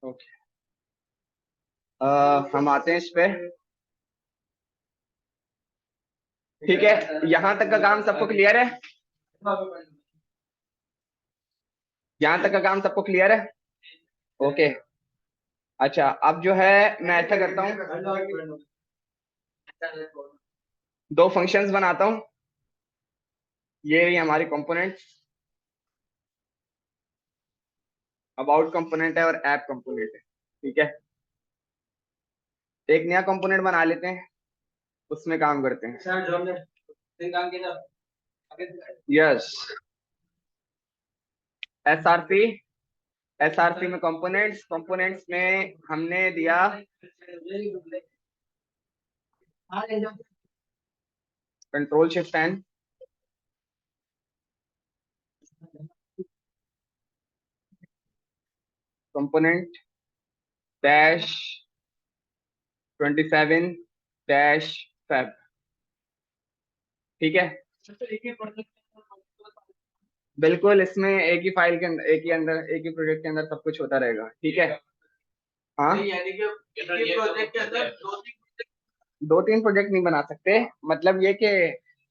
Okay, हम आते हैं इस पे। ठीक है, यहाँ तक का काम सबको क्लियर है? यहाँ तक का काम सबको क्लियर है? ओके। अच्छा, अब जो है मैं ऐसा करता हूँ, दो फंक्शंस बनाता हूँ। ये रही हमारी कंपोनेंट्स, अबाउट कंपोनेंट है और ऐप कंपोनेंट है। ठीक है, एक नया कंपोनेंट बना लेते हैं, उसमें काम करते हैं। Yes, SRC. एसआरसी में कंपोनेंट्स, कंपोनेंट्स में हमने दिया control shift N, component dash 27 dash fab. ठीक है, बिल्कुल, इसमें एक ही फाइल के अंदर, एक ही अंदर, एक ही प्रोजेक्ट के अंदर सब कुछ होता रहेगा। ठीक है। हाँ, प्रोजेक्ट के अंदर दो तीन प्रोजेक्ट नहीं बना सकते। मतलब ये कि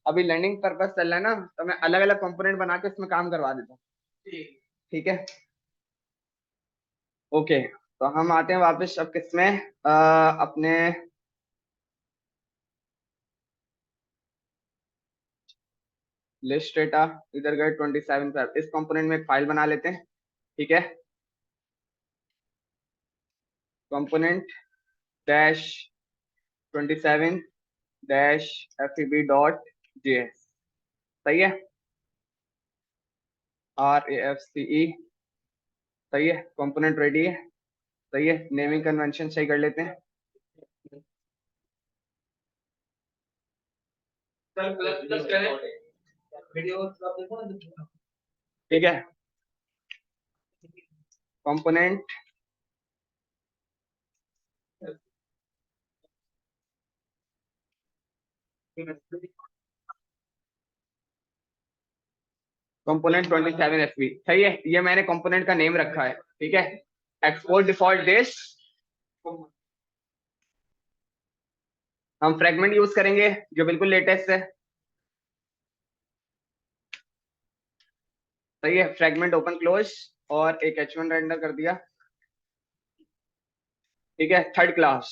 अभी लर्निंग पर्पस चल रहा है ना, तो मैं अलग अलग कंपोनेंट बना के इसमें काम करवा देता हूँ। ठीक है, ओके। तो हम आते हैं वापस अब किसमें, अपने लिस्ट डेटा, इधर गए 27 पर। इस कंपोनेंट में एक फाइल बना लेते हैं। ठीक है, कंपोनेंट डैश 27 डैश feb.js। सही है, RAFCE। सही है, कंपोनेंट रेडी है। सही है, नेमिंग कन्वेंशन सही कर लेते हैं। ठीक है, कंपोनेंट कंपोनेंट 27 FB। सही है, ये मैंने कंपोनेंट का नेम रखा है। ठीक है, एक्सपोर्ट डिफॉल्ट दिस। हम फ्रेगमेंट यूज करेंगे जो बिल्कुल लेटेस्ट है। सही है, फ्रेगमेंट ओपन क्लोज, और एक H1 रेंडर कर दिया। ठीक है, थर्ड क्लास।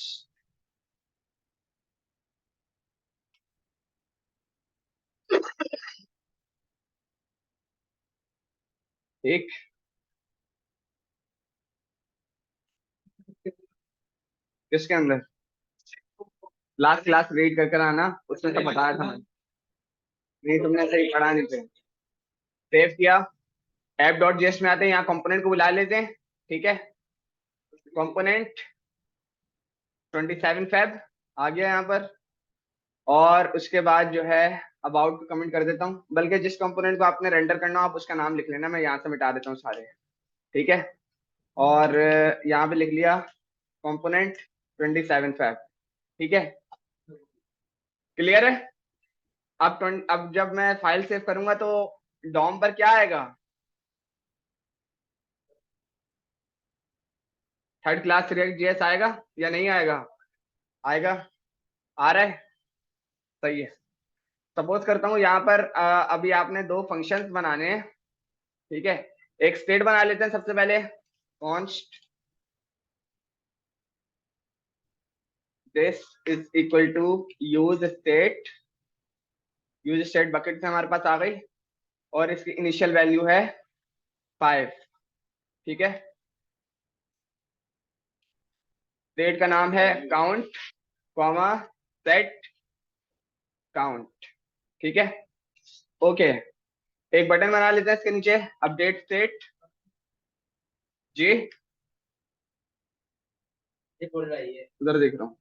ठीक, किसके अंदर? लास्ट क्लास रीड कर कर आना, उसमें सब बताया था मैंने। नहीं, तुमने सही पढ़ा नहीं थे। सेव किया, app.js में आते हैं, यहाँ कंपोनेंट को बुला लेते हैं। ठीक है, कंपोनेंट 27 फैब आ गया यहाँ पर। और उसके बाद जो है अबाउट को कमेंट कर देता हूँ, बल्कि जिस कंपोनेंट को आपने रेंडर करना हो आप उसका नाम लिख लेना, मैं यहाँ से मिटा देता हूँ सारे। ठीक है, और यहाँ पे लिख लिया कंपोनेंट 27 फैब। ठीक है, क्लियर है? अब जब मैं फाइल सेव करूंगा तो डॉम पर क्या आएगा? थर्ड क्लास रिएक्ट जेएस आएगा या नहीं आएगा? आएगा, आ रहा है। सही है, सपोज करता हूँ यहाँ पर अभी आपने दो फंक्शंस बनाने हैं। ठीक है, एक स्टेट बना लेते हैं सबसे पहले, const this is equal to use state. Use state bucket से हमारे पास आ गई, और इसकी इनिशियल वैल्यू है 5। ठीक है, स्टेट का नाम है काउंट, कॉमा सेट काउंट। ठीक है, ओके। एक बटन बना लेते हैं इसके नीचे, अपडेट स्टेट। जी, उधर देख रहा हूँ।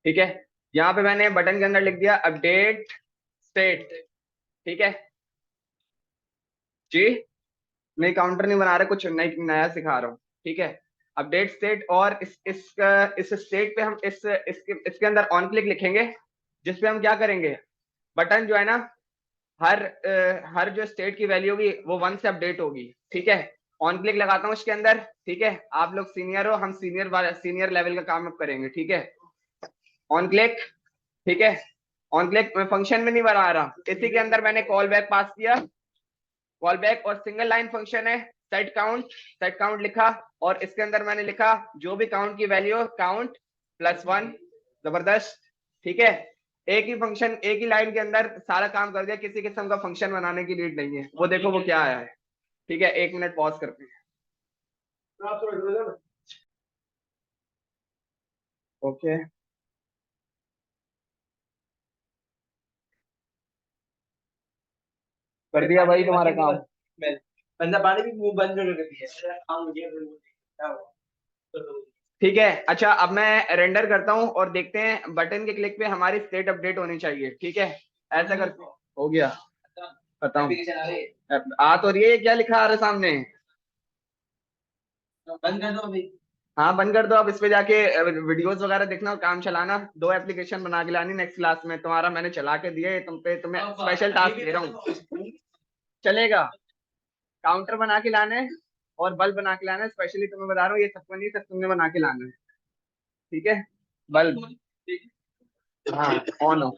ठीक है, यहाँ पे मैंने बटन के अंदर लिख दिया अपडेट स्टेट। ठीक है जी, मैं काउंटर नहीं बना रहा, कुछ नया सिखा रहा हूँ। ठीक है, अपडेट स्टेट, और इस स्टेट पे हम इसके अंदर ऑन क्लिक लिखेंगे, जिसपे हम क्या करेंगे, बटन जो है ना, हर जो स्टेट की वैल्यू होगी वो 1 से अपडेट होगी। ठीक है, ऑन क्लिक लगाता हूँ इसके अंदर। ठीक है, आप लोग सीनियर हो, हम सीनियर लेवल का काम अब करेंगे। ठीक है, ऑन क्लिक। ठीक है, ऑन क्लिक मैं फंक्शन में नहीं बना रहा, इसी के अंदर मैंने कॉल बैक पास किया, कॉल बैक, और सिंगल लाइन फंक्शन है सेट काउंट लिखा, और इसके अंदर मैंने लिखा जो भी काउंट की वैल्यू काउंट +1। जबरदस्त। ठीक है, एक ही फंक्शन एक ही लाइन के अंदर सारा काम कर दिया, किसी किस्म का फंक्शन बनाने की नीड नहीं है। वो देखो वो क्या आया है। ठीक है, 1 मिनट पॉज करते हैं। ओके, कर दिया भाई तुम्हारा काम। बंदा पानी भी मुंह बंद कर दिया। ठीक है, अच्छा अब मैं रेंडर करता हूँ और देखते हैं बटन के क्लिक पे हमारी स्टेट अपडेट होनी चाहिए। ठीक है, ऐसा करते हो गया। बताऊं, आ तो रही है, क्या लिखा आ रहा है सामने? बंद कर दो अभी। हाँ बंद कर दो, अब इस पे जाके वीडियोस वगैरह देखना और काम चलाना। 2 एप्लीकेशन बना के लानी नेक्स्ट क्लास में। तुम्हारा मैंने चला के दिए, तुम्हें स्पेशल टास्क दे रहा हूँ। चलेगा, काउंटर बना के लाने और बल्ब बना के लाना है। स्पेशली तुम्हें बता रहा हूँ, ये सबको नहीं, सब तुमने बना के लाना है। ठीक है, बल्ब, हाँ, ऑन हो।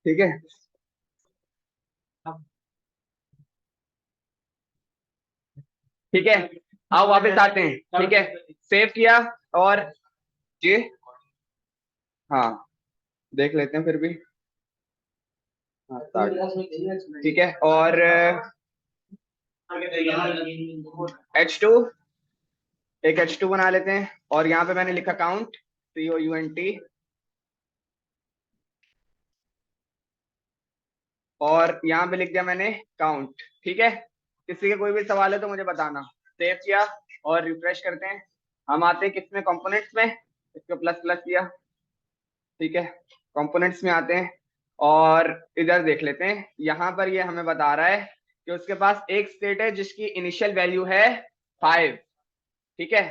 ठीक है, ठीक है, आओ वापस आते हैं। ठीक है, सेव किया और जी, हाँ देख लेते हैं फिर भी। हाँ ठीक है, और H2, एक H2 बना लेते हैं, और यहाँ पे मैंने लिखा काउंट, COUNT, और यहाँ पे लिख दिया मैंने काउंट। ठीक है, किसी के कोई भी सवाल है तो मुझे बताना। सेव किया और रिफ्रेश करते हैं। हम आते हैं किसमें, कंपोनेंट्स में, इसको प्लस प्लस किया। ठीक है, कंपोनेंट्स में आते हैं और इधर देख लेते हैं। यहाँ पर ये हमें बता रहा है कि उसके पास एक स्टेट है जिसकी इनिशियल वैल्यू है 5। ठीक है,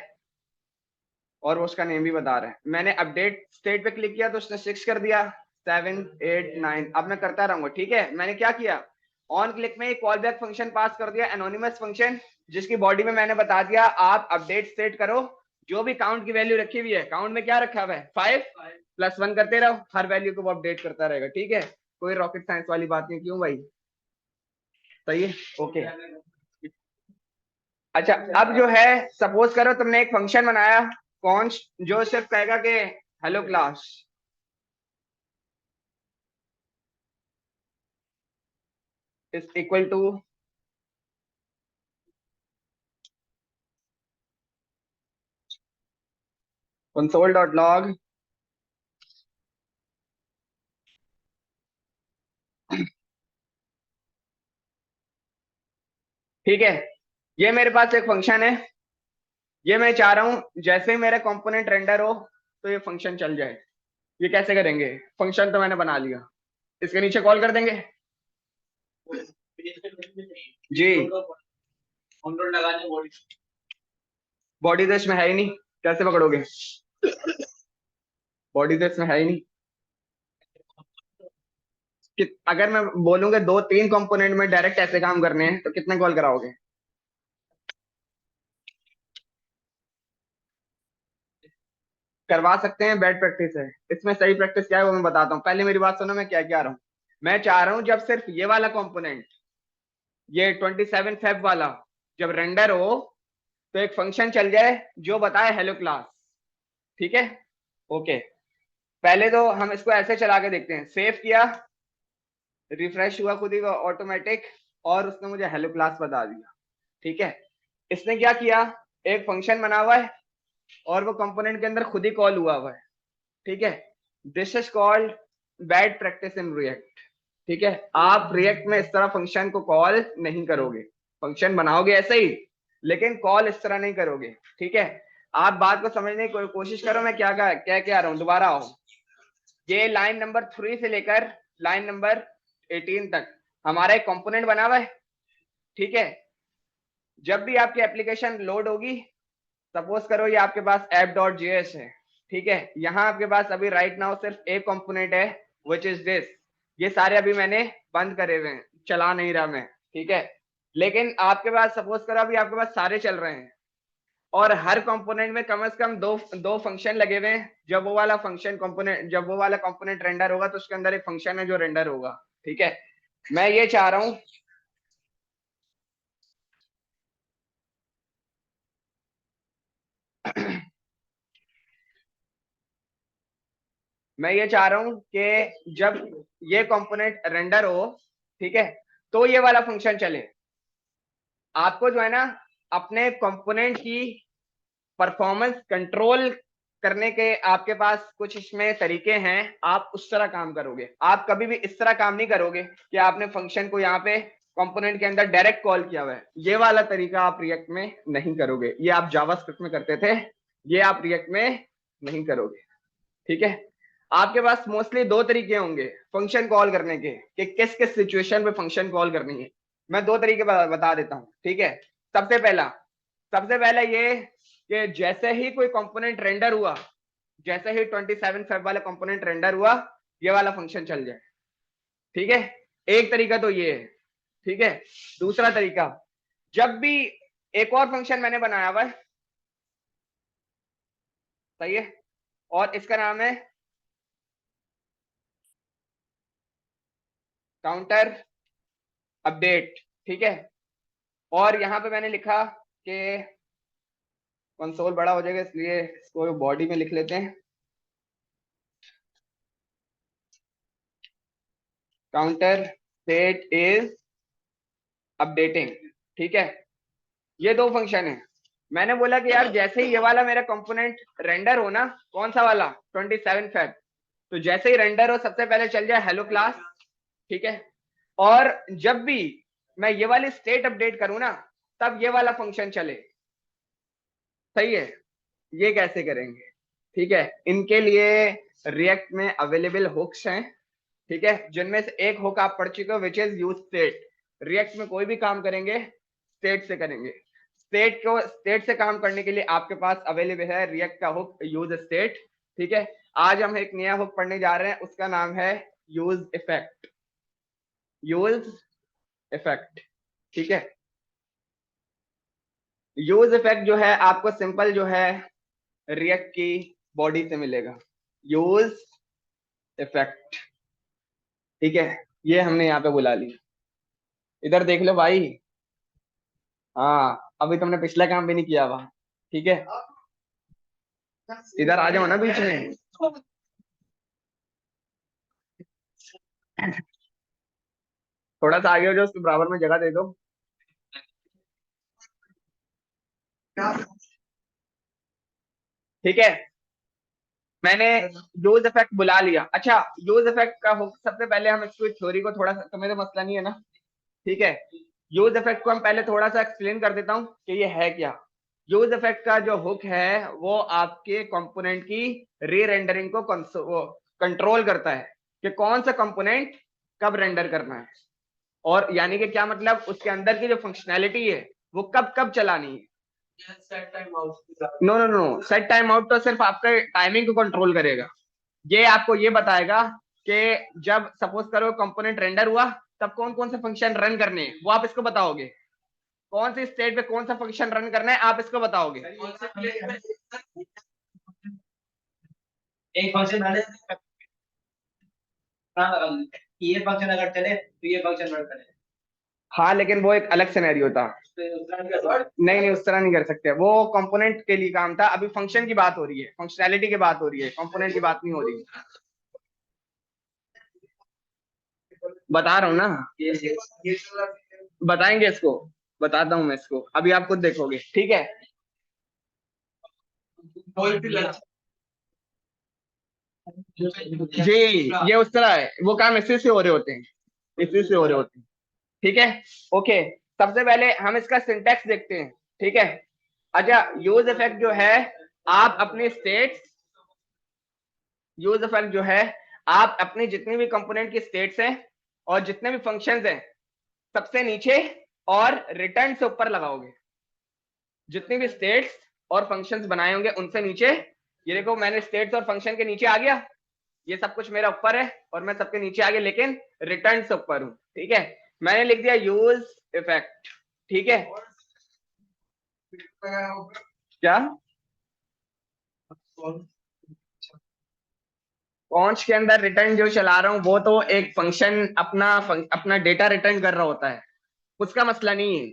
और वो उसका नेम भी बता रहा है। मैंने अपडेट स्टेट पे क्लिक किया तो उसने 6 कर दिया, 7, 8, 9। अब मैं करता रहूंगा। ठीक है, मैंने क्या किया, ऑन क्लिक में कॉल बैक फंक्शन पास कर दिया, एनोनिमस फंक्शन, जिसकी बॉडी में मैंने बता दिया आप अपडेट स्टेट करो, जो भी काउंट की वैल्यू रखी हुई है, काउंट में क्या रखा हुआ है 5, +1 करते रहो, हर वैल्यू को वो अपडेट करता रहेगा। ठीक है, कोई रॉकेट साइंस वाली बात नहीं। क्यों भाई, सही है, ओके। अच्छा, अब जो है सपोज करो तुमने एक फंक्शन बनाया, कौन जो सिर्फ कहेगा कि hello class is equal to, console.log, ठीक है, ये मेरे पास एक फंक्शन है। ये मैं चाह रहा हूं जैसे ही मेरा कंपोनेंट रेंडर हो तो ये फंक्शन चल जाए। ये कैसे करेंगे, फंक्शन तो मैंने बना लिया, इसके नीचे कॉल कर देंगे। जी, बॉडी तो इसमें है ही नहीं, कैसे पकड़ोगे, बॉडी तो इसमें है ही नहीं। कि अगर मैं बोलूंगा 2-3 कंपोनेंट में डायरेक्ट ऐसे काम करने हैं तो कितने कॉल कराओगे? करवा सकते हैं, बैड प्रैक्टिस है। इसमें सही प्रैक्टिस क्या है वो मैं बताता हूँ, पहले मेरी बात सुनो, मैं क्या क्या रहा हूँ। मैं चाह रहा हूँ जब सिर्फ ये वाला कंपोनेंट, ये 27 फेब वाला जब रेंडर हो तो एक फंक्शन चल जाए जो बताए हेलो क्लास। ठीक है, ओके। पहले तो हम इसको ऐसे चला के देखते हैं। सेव किया, रिफ्रेश हुआ खुद ही ऑटोमेटिक, और उसने मुझे हेलो क्लास बता दिया। ठीक है, इसने क्या किया, एक फंक्शन बना हुआ है और वो कंपोनेंट के अंदर खुद ही कॉल हुआ हुआ है। ठीक है, this is called bad practice in React. ठीक है, आप रिएक्ट में इस तरह फंक्शन को कॉल नहीं करोगे, फंक्शन बनाओगे ऐसे ही, लेकिन कॉल इस तरह नहीं करोगे। ठीक है, आप बात को समझने की कोशिश करो, मैं क्या रहा हूँ, दोबारा आओ। ये लाइन नंबर 3 से लेकर लाइन नंबर 18 तक हमारा एक कंपोनेंट बना हुआ है। ठीक है, जब भी आपकी एप्लीकेशन लोड होगी, सपोज करो ये आपके पास app.js है। ठीक है, यहाँ आपके पास अभी राइट नाउ सिर्फ एक कंपोनेंट है, विच इज दिस। ये सारे अभी मैंने बंद करे हुए हैं, चला नहीं रहा मैं, ठीक है। लेकिन आपके पास सपोज करो अभी आपके पास सारे चल रहे हैं और हर कंपोनेंट में कम से कम दो दो फंक्शन लगे हुए हैं। जब वो वाला फंक्शन कंपोनेंट, जब वो वाला कंपोनेंट रेंडर होगा तो उसके अंदर एक फंक्शन है जो रेंडर होगा, ठीक है। मैं ये चाह रहा हूं मैं ये चाह रहा हूं कि जब ये कंपोनेंट रेंडर हो, ठीक है, तो ये वाला फंक्शन चले। आपको जो है ना अपने कंपोनेंट की परफॉर्मेंस कंट्रोल करने के आपके पास कुछ इसमें तरीके हैं, आप उस तरह काम करोगे। आप कभी भी इस तरह काम नहीं करोगे कि आपने फंक्शन को यहाँ पे कंपोनेंट के अंदर डायरेक्ट कॉल किया हुआ है। ये वाला तरीका आप रिएक्ट में नहीं करोगे, ये आप जावास्क्रिप्ट में करते थे, ये आप रिएक्ट में नहीं करोगे, ठीक है। आपके पास मोस्टली दो तरीके होंगे फंक्शन कॉल करने के, कि किस किस सिचुएशन में फंक्शन कॉल करनी है। मैं दो तरीके बता देता हूँ, ठीक है। सबसे पहला ये कि जैसे ही कोई कंपोनेंट रेंडर हुआ, जैसे ही 27 फेब वाला कंपोनेंट रेंडर हुआ, ये वाला फंक्शन चल जाए, ठीक है। एक तरीका तो ये है, ठीक है। दूसरा तरीका, जब भी एक और फंक्शन मैंने बनाया हुआ है, सही है, और इसका नाम है काउंटर अपडेट, ठीक है। और यहां पे मैंने लिखा कि कंसोल बड़ा हो जाएगा इसलिए इसको बॉडी में लिख लेते हैं, काउंटर स्टेट इज अपडेटिंग, ठीक है। ये दो फंक्शन है। मैंने बोला कि यार जैसे ही ये वाला मेरा कंपोनेंट रेंडर हो ना, कौन सा वाला 27 फेब, तो जैसे ही रेंडर हो सबसे पहले चल जाए हेलो क्लास, ठीक है। और जब भी मैं ये वाली स्टेट अपडेट करूं ना, तब ये वाला फंक्शन चले, सही है। ये कैसे करेंगे, ठीक है। इनके लिए रिएक्ट में अवेलेबल हुक्स हैं, ठीक है, जिनमें से एक हुक आप पढ़ चुके हो which is use state. React में कोई भी काम करेंगे स्टेट से करेंगे। स्टेट से काम करने के लिए आपके पास अवेलेबल है रिएक्ट का हुक यूज स्टेट, ठीक है। आज हम एक नया हुक पढ़ने जा रहे हैं, उसका नाम है यूज इफेक्ट, यूज इफेक्ट, ठीक है। यूज इफेक्ट जो है आपको सिंपल जो है रिएक्ट की बॉडी से मिलेगा, यूज इफेक्ट, ठीक है। ये हमने यहाँ पे बुला लिया, इधर देख लो भाई। हाँ, अभी तुमने पिछला काम भी नहीं किया हुआ, ठीक है। इधर आ जाओ ना बीच में। थोड़ा सा आगे हो जाओ, उसके बराबर में जगह दे दो। ठीक है, मैंने यूज इफेक्ट बुला लिया। अच्छा, यूज इफेक्ट का सबसे पहले हम इसको थ्योरी को थोड़ा सा, तुम्हें तो मसला नहीं है ना, ठीक है। यूज इफेक्ट को हम पहले थोड़ा सा एक्सप्लेन कर देता हूँ कि ये है क्या। यूज इफेक्ट का जो हुक है वो आपके कंपोनेंट की री रेंडरिंग को कंट्रोल करता है कि कौन सा कंपोनेंट कब रेंडर करना है, और यानी कि क्या मतलब उसके अंदर की जो फंक्शनैलिटी है वो कब कब चलानी है। No no no, set time out तो सिर्फ आपके टाइमिंग को कंट्रोल करेगा। ये आपको ये बताएगा कि जब सपोज करो कंपोनेंट रेंडर हुआ तब कौन कौन से फंक्शन रन करने हैं, वो आप इसको बताओगे। कौन सी स्टेट पे कौन सा फंक्शन रन करना है आप इसको बताओगे। एक फंक्शन ये फंक्शन अगर चले तो ये फंक्शन रन करे। हाँ, लेकिन वो एक अलग सिनेरियो था। नहीं नहीं, उस तरह नहीं कर सकते, वो कंपोनेंट के लिए काम था। अभी फंक्शन की बात हो रही है, फंक्शनैलिटी की बात हो रही है, कंपोनेंट की बात नहीं हो रही। बता रहा हूँ ना, बताएंगे इसको, बताता हूँ मैं इसको, अभी आप खुद देखोगे, ठीक है। जी, ये उस तरह है, वो काम इसी से हो रहे होते हैं, इसी से हो रहे होते हैं, ठीक है। ओके, सबसे पहले हम इसका सिंटैक्स देखते हैं, ठीक है। अच्छा, यूज इफेक्ट जो है, आप अपने स्टेट्स, यूज इफेक्ट जो है आप अपनी जितनी भी कंपोनेंट की स्टेट्स हैं और जितने भी फंक्शंस हैं सबसे नीचे और रिटर्न से ऊपर लगाओगे। जितनी भी स्टेट्स और फंक्शंस बनाए होंगे उनसे नीचे, ये देखो मैंने स्टेट्स और फंक्शन के नीचे आ गया, ये सब कुछ मेरा ऊपर है और मैं सबके नीचे आ गया, लेकिन रिटर्न से ऊपर हूँ। ठीक है, मैंने लिख दिया यूज इफेक्ट। ठीक है, क्या कॉन्च के अंदर रिटर्न जो चला रहा हूँ वो तो एक फंक्शन अपना डेटा रिटर्न कर रहा होता है, उसका मसला नहीं है।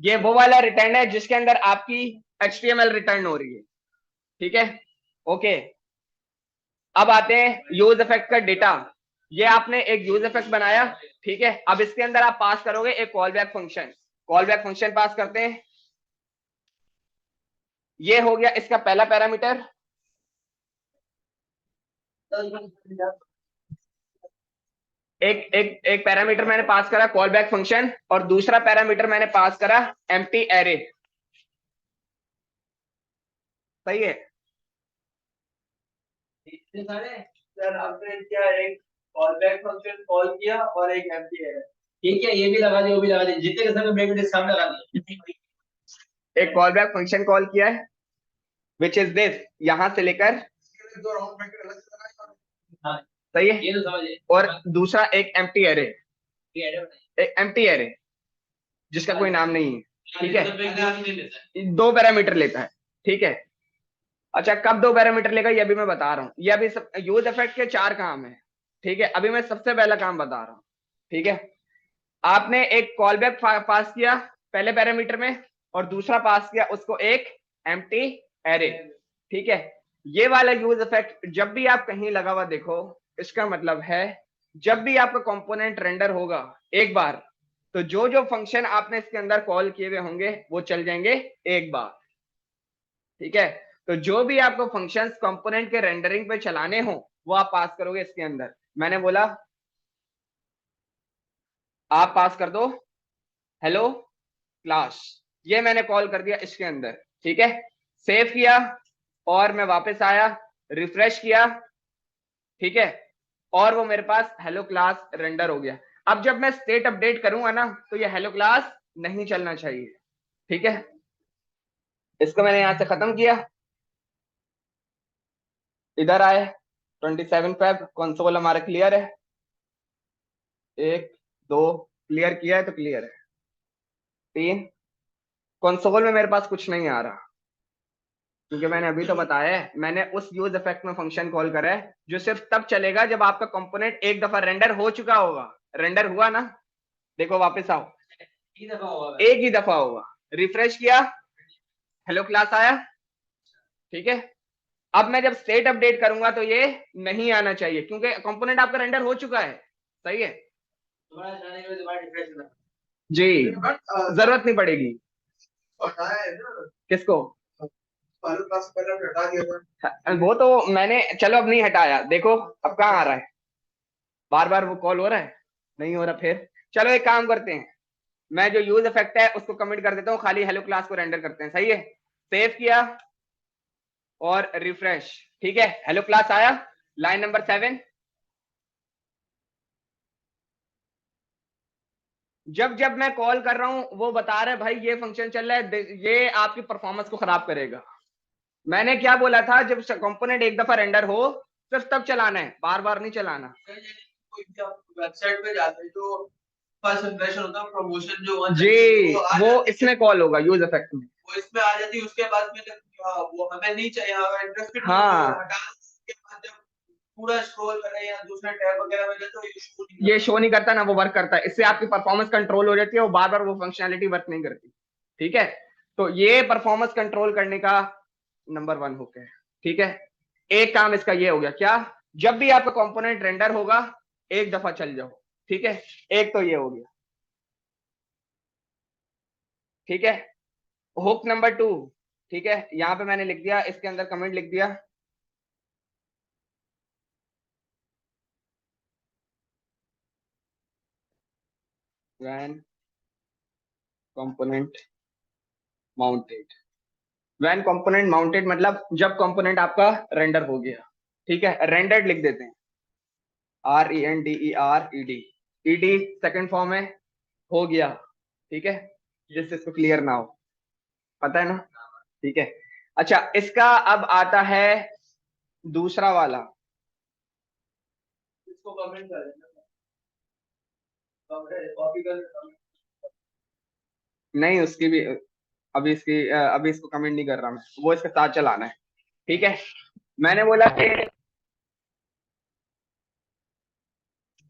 ये वो वाला रिटर्न है जिसके अंदर आपकी HTML रिटर्न हो रही है। ठीक है, ओके। अब आते हैं यूज इफेक्ट का डेटा। ये आपने एक यूज इफेक्ट बनाया। ठीक है, अब इसके अंदर आप पास करोगे एक call back function. Call back function पास करते हैं। ये हो गया इसका पहला पैरामीटर। एक एक एक पैरामीटर मैंने पास करा कॉल बैक फंक्शन, और दूसरा पैरामीटर मैंने पास करा एम्प्टी एरे। सही है। इतने सारे सर आपने क्या एक कॉल बैक फंक्शन कॉल किया और एक एम्प्टी एरर। ठीक है, ये भी लगा दिए वो भी लगा दिए, जितने के समय मैं भी सामने लगा दिए। एक कॉल बैक फंक्शन कॉल किया है विच इज दिस, यहां से लेकर। हाँ, सही है, ये तो समझिए। और दूसरा एक एम्प्टी एरे, एक एम्प्टी एरे जिसका कोई नाम नहीं है। ठीक है, दो पैरामीटर लेता है। ठीक है, अच्छा कब दो पैरामीटर लेगा ये भी मैं बता रहा हूँ। ये अभी सब यूज इफेक्ट के चार काम है। ठीक है, अभी मैं सबसे पहला काम बता रहा हूँ। ठीक है, आपने एक कॉल बैक पास किया पहले पैरामीटर में, और दूसरा पास किया उसको एक एम्प्टी एरे। ठीक है, ये वाला यूज इफेक्ट जब भी आप कहीं लगा हुआ देखो, इसका मतलब है जब भी आपका कंपोनेंट रेंडर होगा एक बार, तो जो जो फंक्शन आपने इसके अंदर कॉल किए हुए होंगे वो चल जाएंगे एक बार। ठीक है, तो जो भी आपको फंक्शंस कंपोनेंट के रेंडरिंग पे चलाने हो वो आप पास करोगे इसके अंदर। मैंने बोला आप पास कर दो हेलो क्लास, ये मैंने कॉल कर दिया इसके अंदर। ठीक है, सेव किया और मैं वापस आया, रिफ्रेश किया। ठीक है, और वो मेरे पास हेलो क्लास रेंडर हो गया। अब जब मैं स्टेट अपडेट करूंगा ना तो ये हेलो क्लास नहीं चलना चाहिए। ठीक है, इसको मैंने यहां से खत्म किया, इधर आए 27 फेब, कंसोल हमारा क्लियर है। एक दो क्लियर किया है तो क्लियर है। तीन, कंसोल में मेरे पास कुछ नहीं आ रहा, क्योंकि मैंने अभी तो बताया है मैंने उस यूज इफेक्ट में फंक्शन कॉल करा है जो सिर्फ तब चलेगा जब आपका कंपोनेंट एक दफा रेंडर हो चुका होगा। रेंडर हुआ ना, देखो वापस आओ, एक ही दफा होगा। रिफ्रेश किया, हेलो क्लास आया। ठीक है, अब मैं जब स्टेट अपडेट करूंगा तो ये नहीं आना चाहिए क्योंकि कंपोनेंट आपका रेंडर हो चुका है। सही है जी, जरूरत नहीं पड़ेगी। किसको? वो तो मैंने, चलो अब नहीं हटाया, देखो अब कहाँ आ रहा है, बार बार वो कॉल हो रहा है, नहीं हो रहा। फिर चलो एक काम करते हैं, मैं जो यूज इफेक्ट है उसको कमिट कर देता हूँ, खाली हेलो क्लास को रेंडर करते हैं। सही है, सेव किया और रिफ्रेश। ठीक है, हेलो क्लास आया, लाइन नंबर 7। जब जब मैं कॉल कर रहा हूं वो बता रहा है भाई ये फंक्शन चल रहा है, ये आपकी परफॉर्मेंस को खराब करेगा। मैंने क्या बोला था, जब कंपोनेंट एक दफा रेंडर हो सिर्फ तब चलाना है, बार बार नहीं चलाना। वेबसाइट पे जाते हैं तो फर्स्ट इंप्रेशन होता है, प्रमोशन जो जी, वो इसमें कॉल होगा यूज इफेक्ट में, वो इसमें आ जाती है। उसके बाद में वो हमें नहीं चाहिए, हमें इंटरेस्टेड नहीं हाँ है, हटा के बाद जब पूरा स्क्रॉल करें या दूसरा टैब वगैरह में जाए तो ये शो नहीं करता ना, वो वर्क करता है, इससे आपकी परफॉर्मेंस कंट्रोल हो जाती है, वो बार बार वो फंक्शनैलिटी वर्क नहीं करती। ठीक है, तो ये परफॉर्मेंस कंट्रोल करने का नंबर 1 हुक है। ठीक है, एक काम इसका ये हो गया, क्या जब भी आपका कंपोनेंट रेंडर होगा एक दफा चल जाओ। ठीक है, एक तो ये हो गया। ठीक है, हुक नंबर 2। ठीक है, यहां पे मैंने लिख दिया, इसके अंदर कमेंट लिख दिया, when component mounted. When component mounted मतलब जब कंपोनेंट आपका रेंडर हो गया। ठीक है, रेंडर्ड लिख देते हैं, RENDERED, ED सेकंड फॉर्म है, हो गया। ठीक है, जिससे इसको क्लियर ना हो, पता है ना। ठीक है, अच्छा इसका अब आता है दूसरा वाला, इसको कमेंट कर देना, कॉपी कर देना। नहीं उसकी भी अभी इसको कमेंट नहीं कर रहा मैं, वो इसके साथ चलाना है। ठीक है, मैंने बोला कि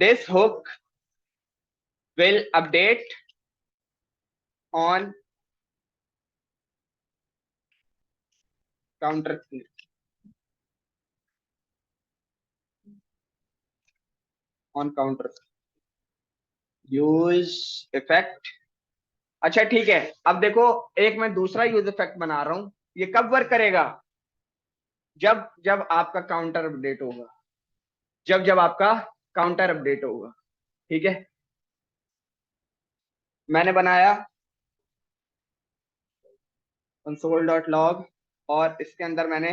this hook will update on counter use effect. अच्छा ठीक है, अब देखो एक मैं दूसरा यूज इफेक्ट बना रहा हूं। ये कब वर्क करेगा? जब जब आपका काउंटर अपडेट होगा, जब आपका काउंटर अपडेट होगा। ठीक है, मैंने बनाया console.log और इसके अंदर मैंने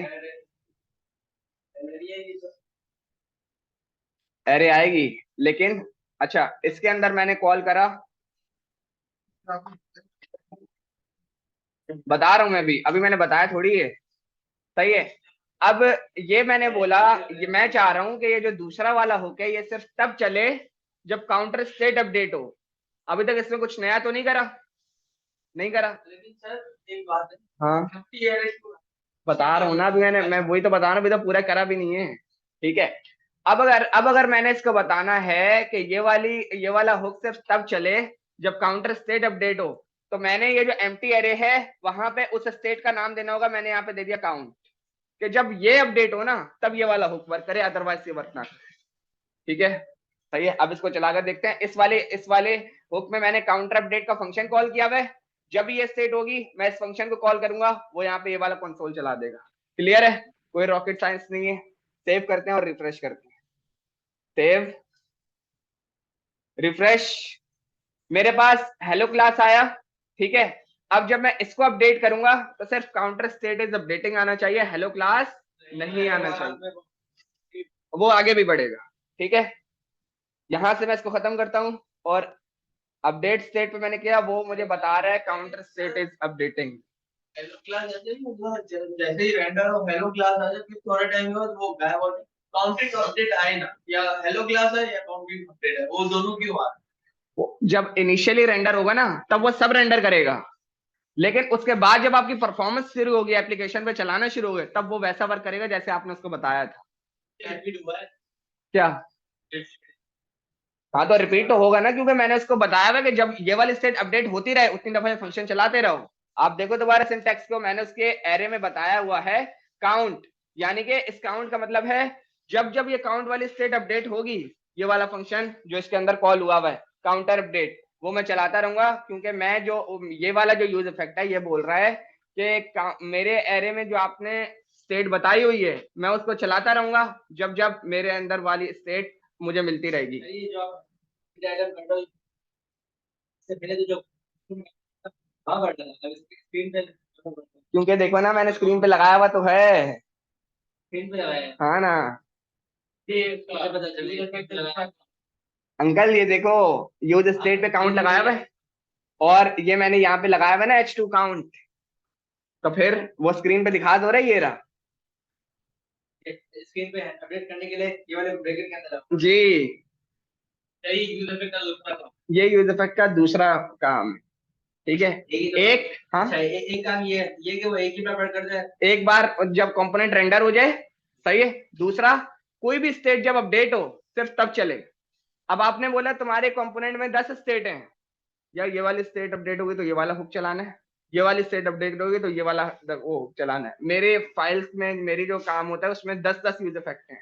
एरे आएगी, लेकिन अच्छा इसके अंदर मैंने कॉल करा, बता रहा हूं मैं भी, अभी मैंने बताया थोड़ी है। सही है, अब ये मैंने बोला, ये मैं चाह रहा हूं कि ये जो दूसरा वाला हुक है ये सिर्फ तब चले जब काउंटर स्टेट अपडेट हो। अभी तक इसमें कुछ नया तो नहीं करा, नहीं करा। लेकिन सर एक बात है, हाँ FTL बता रहा हूँ ना, अभी मैं वही तो बता रहा हूँ, अभी तो पूरा करा भी नहीं है। ठीक है, अब अगर मैंने इसको बताना है कि ये वाला हुक सिर्फ तब चले जब काउंटर स्टेट अपडेट हो, तो मैंने ये जो एम्प्टी एरे है वहां पे उस स्टेट का नाम देना होगा। मैंने यहाँ पे दे दिया काउंट, कि जब ये अपडेट हो ना तब ये वाला हुक वर्क करे, अदरवाइज ये वर्क ना करे। ठीक है, सही है। अब इसको चलाकर देखते हैं। इस वाले हुक में मैंने काउंटर अपडेट का फंक्शन कॉल किया हुआ है। जब ये स्टेट होगी मैं इस फंक्शन को कॉल करूंगा, वो यहाँ पे ये वाला कंसोल चला देगा। क्लियर है, कोई रॉकेट साइंस नहीं है। सेव करते हैं और रिफ्रेश करते हैं। सेव, रिफ्रेश, मेरे पास हेलो क्लास आया। ठीक है, अब जब मैं इसको अपडेट करूंगा तो सिर्फ काउंटर स्टेट इज अपडेटिंग आना चाहिए, हेलो क्लास नहीं आना चाहिए, वो आगे भी बढ़ेगा। ठीक है, यहां से मैं इसको खत्म करता हूं और अपडेट स्टेट पे मैंने किया, वो मुझे बता रहा है counter state is updating. Hello class जैसे ही रेंडर हो हेलो क्लास आ जाए, फिर थोड़े टाइम बाद वो गायब हो जाए, काउंटिंग अपडेट आए ना, या हेलो क्लास है या काउंटिंग अपडेट है, वो दोनों क्यों आ रहे जब इनिशियली रेंडर होगा ना तब वो सब रेंडर करेगा, लेकिन उसके बाद जब आपकी परफॉर्मेंस शुरू होगी, एप्लीकेशन पे चलाना शुरू हो गए, तब वो वैसा वर्क करेगा जैसे आपने उसको बताया था। हैं? रिपीट हुआ है? क्या? हाँ तो रिपीट तो होगा ना, क्योंकि मैंने उसको बताया था कि जब ये वाली स्टेट अपडेट होती रहे उतनी दफा ये फंक्शन चलाते रहो। आप देखो दोबारा सिंटैक्स को, मैंने उसके एरे में बताया हुआ है काउंट, यानी कि इस काउंट का मतलब है जब जब ये काउंट वाली स्टेट अपडेट होगी, ये वाला फंक्शन जो इसके अंदर कॉल हुआ है काउंटर अपडेट, वो मैं चलाता रहूंगा। क्योंकि मैं जो ये वाला जो यूज इफेक्ट है ये बोल रहा है कि मेरे एरे में जो आपने स्टेट बताई हुई है मैं उसको चलाता रहूंगा जब जब मेरे अंदर वाली स्टेट मुझे मिलती रहेगी। ये जो आप डायग्राम कंट्रोल से पहले तो जो हाँ बढ़ रहा है स्क्रीन पे, क्योंकि देखो ना मैंने स्क्रीन पे लगाया हुआ तो है। स्क्रीन पे लगाया है, हाँ ना ये पता चलेगा कैसे लगाया। अंकल, ये देखो यूज स्टेट पे काउंट लगाया हुआ है और ये मैंने यहाँ पे लगाया हुआ है ना H2 काउंट, तो फिर वो स्क्रीन पे दिखा दो रहा है, ये रहा। स्क्रीन पे अपडेट करने के लिए ये वाले ब्रैकेट के अंदर रखो। जी, यही यूजर पे कल दूसरा काम। ये यूज इफेक्ट का दूसरा काम है। ठीक है, एक हाँ अच्छा एक काम ये कि वो एक ही पे अपडेट कर जाए। एक बार जब कंपोनेंट रेंडर हो जाए, सही है। दूसरा, कोई भी स्टेट जब अपडेट हो सिर्फ तब चले। अब आपने बोला तुम्हारे कंपोनेंट में 10 स्टेट हैं, या ये वाली स्टेट अपडेट होगी तो ये वाला हुक चलाना है, ये वाली स्टेट अपडेट होगी तो ये वाला वो चलाना है। मेरे फाइल्स में मेरी जो काम होता है उसमें 10-10 यूज इफेक्ट हैं।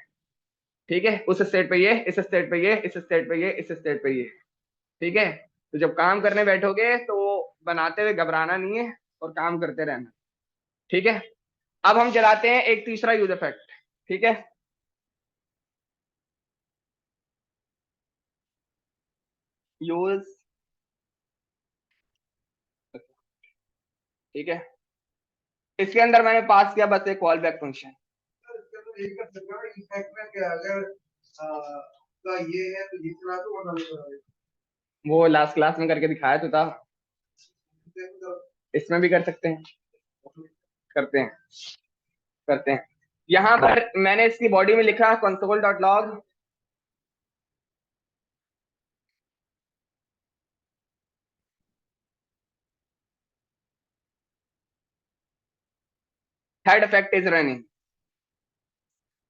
ठीक है, उस स्टेट पे ये, इस स्टेट पे ये, इस स्टेट पे ये, इस स्टेट पे ये। ठीक है, तो जब काम करने बैठोगे तो बनाते हुए घबराना नहीं है और काम करते रहना। ठीक है, अब हम चलाते हैं एक तीसरा यूज इफेक्ट। ठीक है, यूज, ठीक है, इसके अंदर मैंने पास किया बस एक कॉल बैक फंक्शन। ये है तो ये चला दो वरना वो चला दो। वो लास्ट क्लास में करके दिखाया तो था, इसमें भी कर सकते हैं, करते हैं, करते हैं। यहाँ पर मैंने इसकी बॉडी में लिखा console.log third effect is running.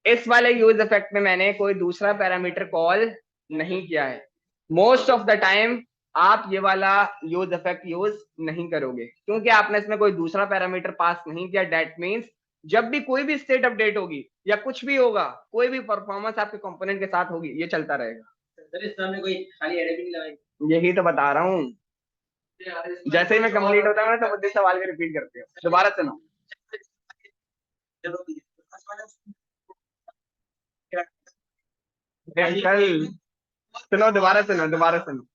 इस वाले यूज इफेक्ट में मैंने कोई दूसरा पैरामीटर कॉल नहीं किया है। मोस्ट ऑफ द टाइम आप ये वाला यूज इफेक्ट यूज नहीं करोगे क्योंकि आपने इसमें कोई दूसरा पैरामीटर पास नहीं किया। दैट मींस जब भी कोई भी स्टेट अपडेट होगी या कुछ भी होगा, कोई भी परफॉर्मेंस आपके कंपोनेंट के साथ होगी, ये चलता रहेगा। सर इस सामने कोई खाली एरे भी नहीं लगाई। यही तो बता रहा हूँ। जैसे ही मैं कंप्लीट होता है तो मुझे सवाल के रिपीट करते हो। दोबारा सुनो। कल सुनो, दोबारा सुनो।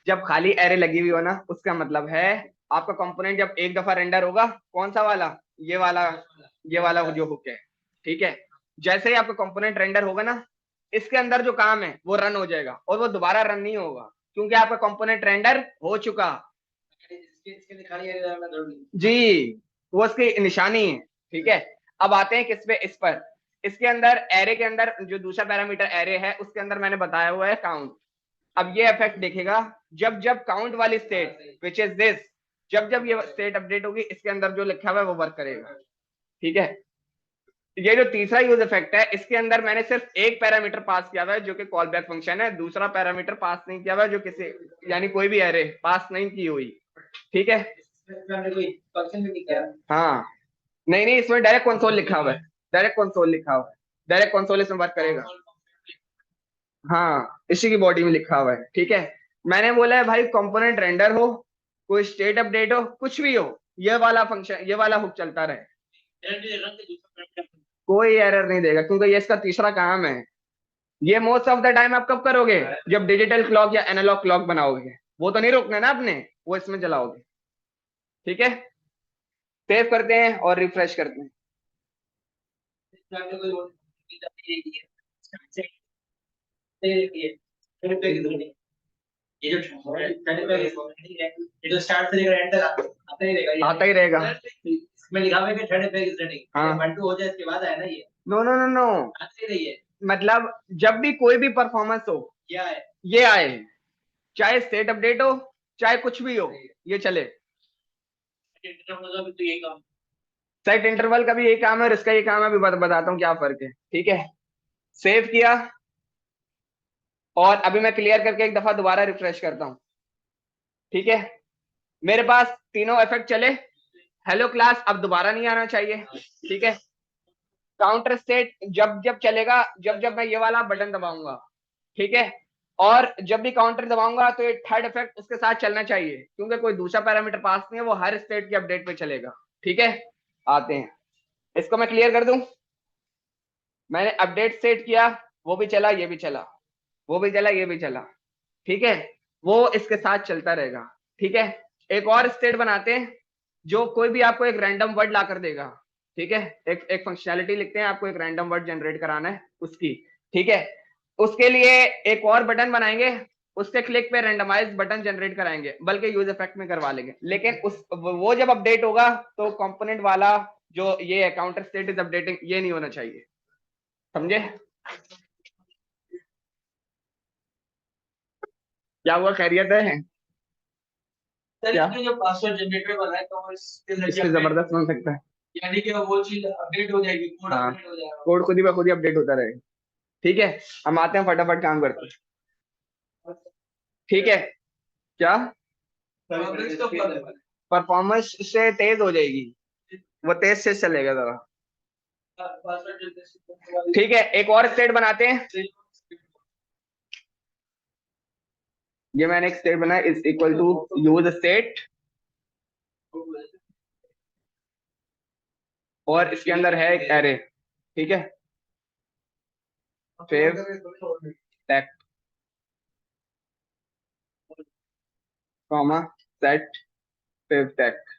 जब खाली एरे लगी हुई हो ना, उसका मतलब है आपका कंपोनेंट जब एक दफा रेंडर होगा, कौन सा वाला, ये वाला, ये वाला जो हुक है, ठीक है। जैसे ही आपका कंपोनेंट रेंडर होगा ना, इसके अंदर जो काम है वो रन हो जाएगा और वो दोबारा रन नहीं होगा क्योंकि आपका कंपोनेंट रेंडर हो चुका। जी, वो उसकी निशानी है, ठीक है। अब आते हैं किस पे, इस पर। इसके अंदर एरे के अंदर जो दूसरा पैरामीटर एरे है उसके अंदर मैंने बताया हुआ है काउंट। अब ये इफेक्ट देखेगा जब जब काउंट वाली स्टेट विच इज दिस, जब जब ये स्टेट अपडेट होगी, इसके अंदर जो लिखा हुआ है वो वर्क करेगा, ठीक है। ये जो तीसरा यूज इफेक्ट है, इसके अंदर मैंने सिर्फ एक पैरामीटर पास किया हुआ है जो कि कॉल बैक फंक्शन है, दूसरा पैरामीटर पास नहीं किया हुआ है जो किसी, यानी कोई भी एरे पास नहीं की हुई, ठीक है। हाँ, नहीं नहीं, इसमें डायरेक्ट कंसोल लिखा हुआ है, डायरेक्ट कंसोल लिखा हुआ है, डायरेक्ट कंसोल इसमें वर्क करेगा। हाँ, इसी की बॉडी में लिखा हुआ है, ठीक है। मैंने बोला है भाई कंपोनेंट रेंडर हो, कोई स्टेट अपडेट हो, कुछ भी हो, ये वाला फंक्शन, ये वाला हुक चलता रहे, कोई एरर नहीं देगा क्योंकि ये इसका तीसरा काम है। ये मोस्ट ऑफ द टाइम आप कब करोगे, जब डिजिटल क्लॉक या एनालॉग क्लॉक बनाओगे, वो तो नहीं रोकना ना आपने, वो इसमें चलाओगे, ठीक है। सेव करते हैं और रिफ्रेश करते हैं। ये जो ये जो स्टार्ट से लेकर एंड तक आता ही रहेगा। इसमें लिखा हुआ है कि थर्ड इफेक्ट इज रनिंग। हाँ, 1 2 हो जाए इसके बाद आया ना ये। नो नो नो नो, आते ही रही है। मतलब जब भी कोई भी परफॉर्मेंस हो, क्या है, ये आए, चाहे स्टेट अपडेट हो, चाहे कुछ भी हो, ये चले। सेट इंटरवल का भी यही काम है और इसका ये काम है, अभी बताता हूँ क्या फर्क है, ठीक है। सेव किया और अभी मैं क्लियर करके एक दफा दोबारा रिफ्रेश करता हूँ, ठीक है। मेरे पास तीनों इफेक्ट चले। हेलो क्लास अब दोबारा नहीं आना चाहिए, ठीक है। काउंटर स्टेट जब जब चलेगा, जब जब मैं ये वाला बटन दबाऊंगा, ठीक है। और जब भी काउंटर दबाऊंगा तो ये थर्ड इफेक्ट उसके साथ चलना चाहिए क्योंकि कोई दूसरा पैरामीटर पास नहीं है, वो हर स्टेट के अपडेट पे चलेगा, ठीक है। आते हैं, इसको मैं क्लियर कर दूं। मैंने अपडेट सेट किया, वो भी चला, ये भी चला, वो भी चला, ये भी चला, ठीक है। वो इसके साथ चलता रहेगा, ठीक है। एक और स्टेट बनाते हैं जो कोई भी आपको एक रैंडम वर्ड ला कर देगा, ठीक है। एक फंक्शनैलिटी लिखते हैं, आपको एक रैंडम वर्ड जनरेट कराना है उसकी, ठीक है। उसके लिए एक और बटन बनाएंगे, उससे क्लिक पे रैंडमाइज बटन जनरेट कराएंगे, बल्कि यूज इफेक्ट में करवा लेंगे, लेकिन उस वो जब अपडेट होगा तो कंपोनेंट वाला जो ये है काउंटर स्टेट इज अपडेटिंग, ये नहीं होना चाहिए, समझे। क्या हुआ, खैरियत है सर क्या, इसने जो पासवर्ड जनरेटर बनाया तो वो इससे जबरदस्त बन सकता है। यानी कि वो चीज अपडेट हो जाएगी, कोड हाँ, अपडेट हो जाएगा। कोड खुद ही ब खुद ही अपडेट होता रहेगा, ठीक है। हम आते हैं फटाफट काम करते हैं, ठीक है। क्या परफॉर्मेंस से तेज हो जाएगी, वो तेज से चलेगा जरा, ठीक है। एक और स्टेट बनाते हैं। ये मैंने एक स्टेट बनाया, is equal to use state, और इसके अंदर है एक एरे, ठीक है। Save text comma set save text.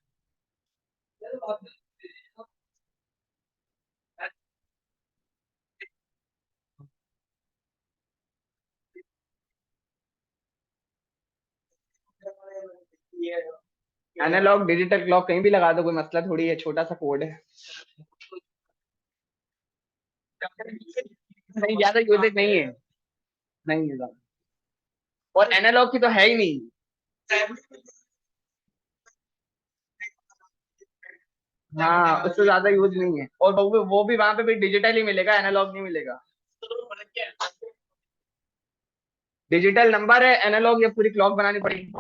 Analogue digital clock कहीं भी लगा दो, कोई मसला थोड़ी है, छोटा सा कोड है, नहीं ज्यादा यूजेज नहीं है, नहीं है ज्यादा, और एनालॉग की तो है ही नहीं। हाँ उससे ज्यादा यूज नहीं है, और वो भी वहां पे भी डिजिटल ही मिलेगा, एनालॉग नहीं मिलेगा। डिजिटल नंबर है, एनालॉग ये पूरी क्लॉक बनानी पड़ेगी।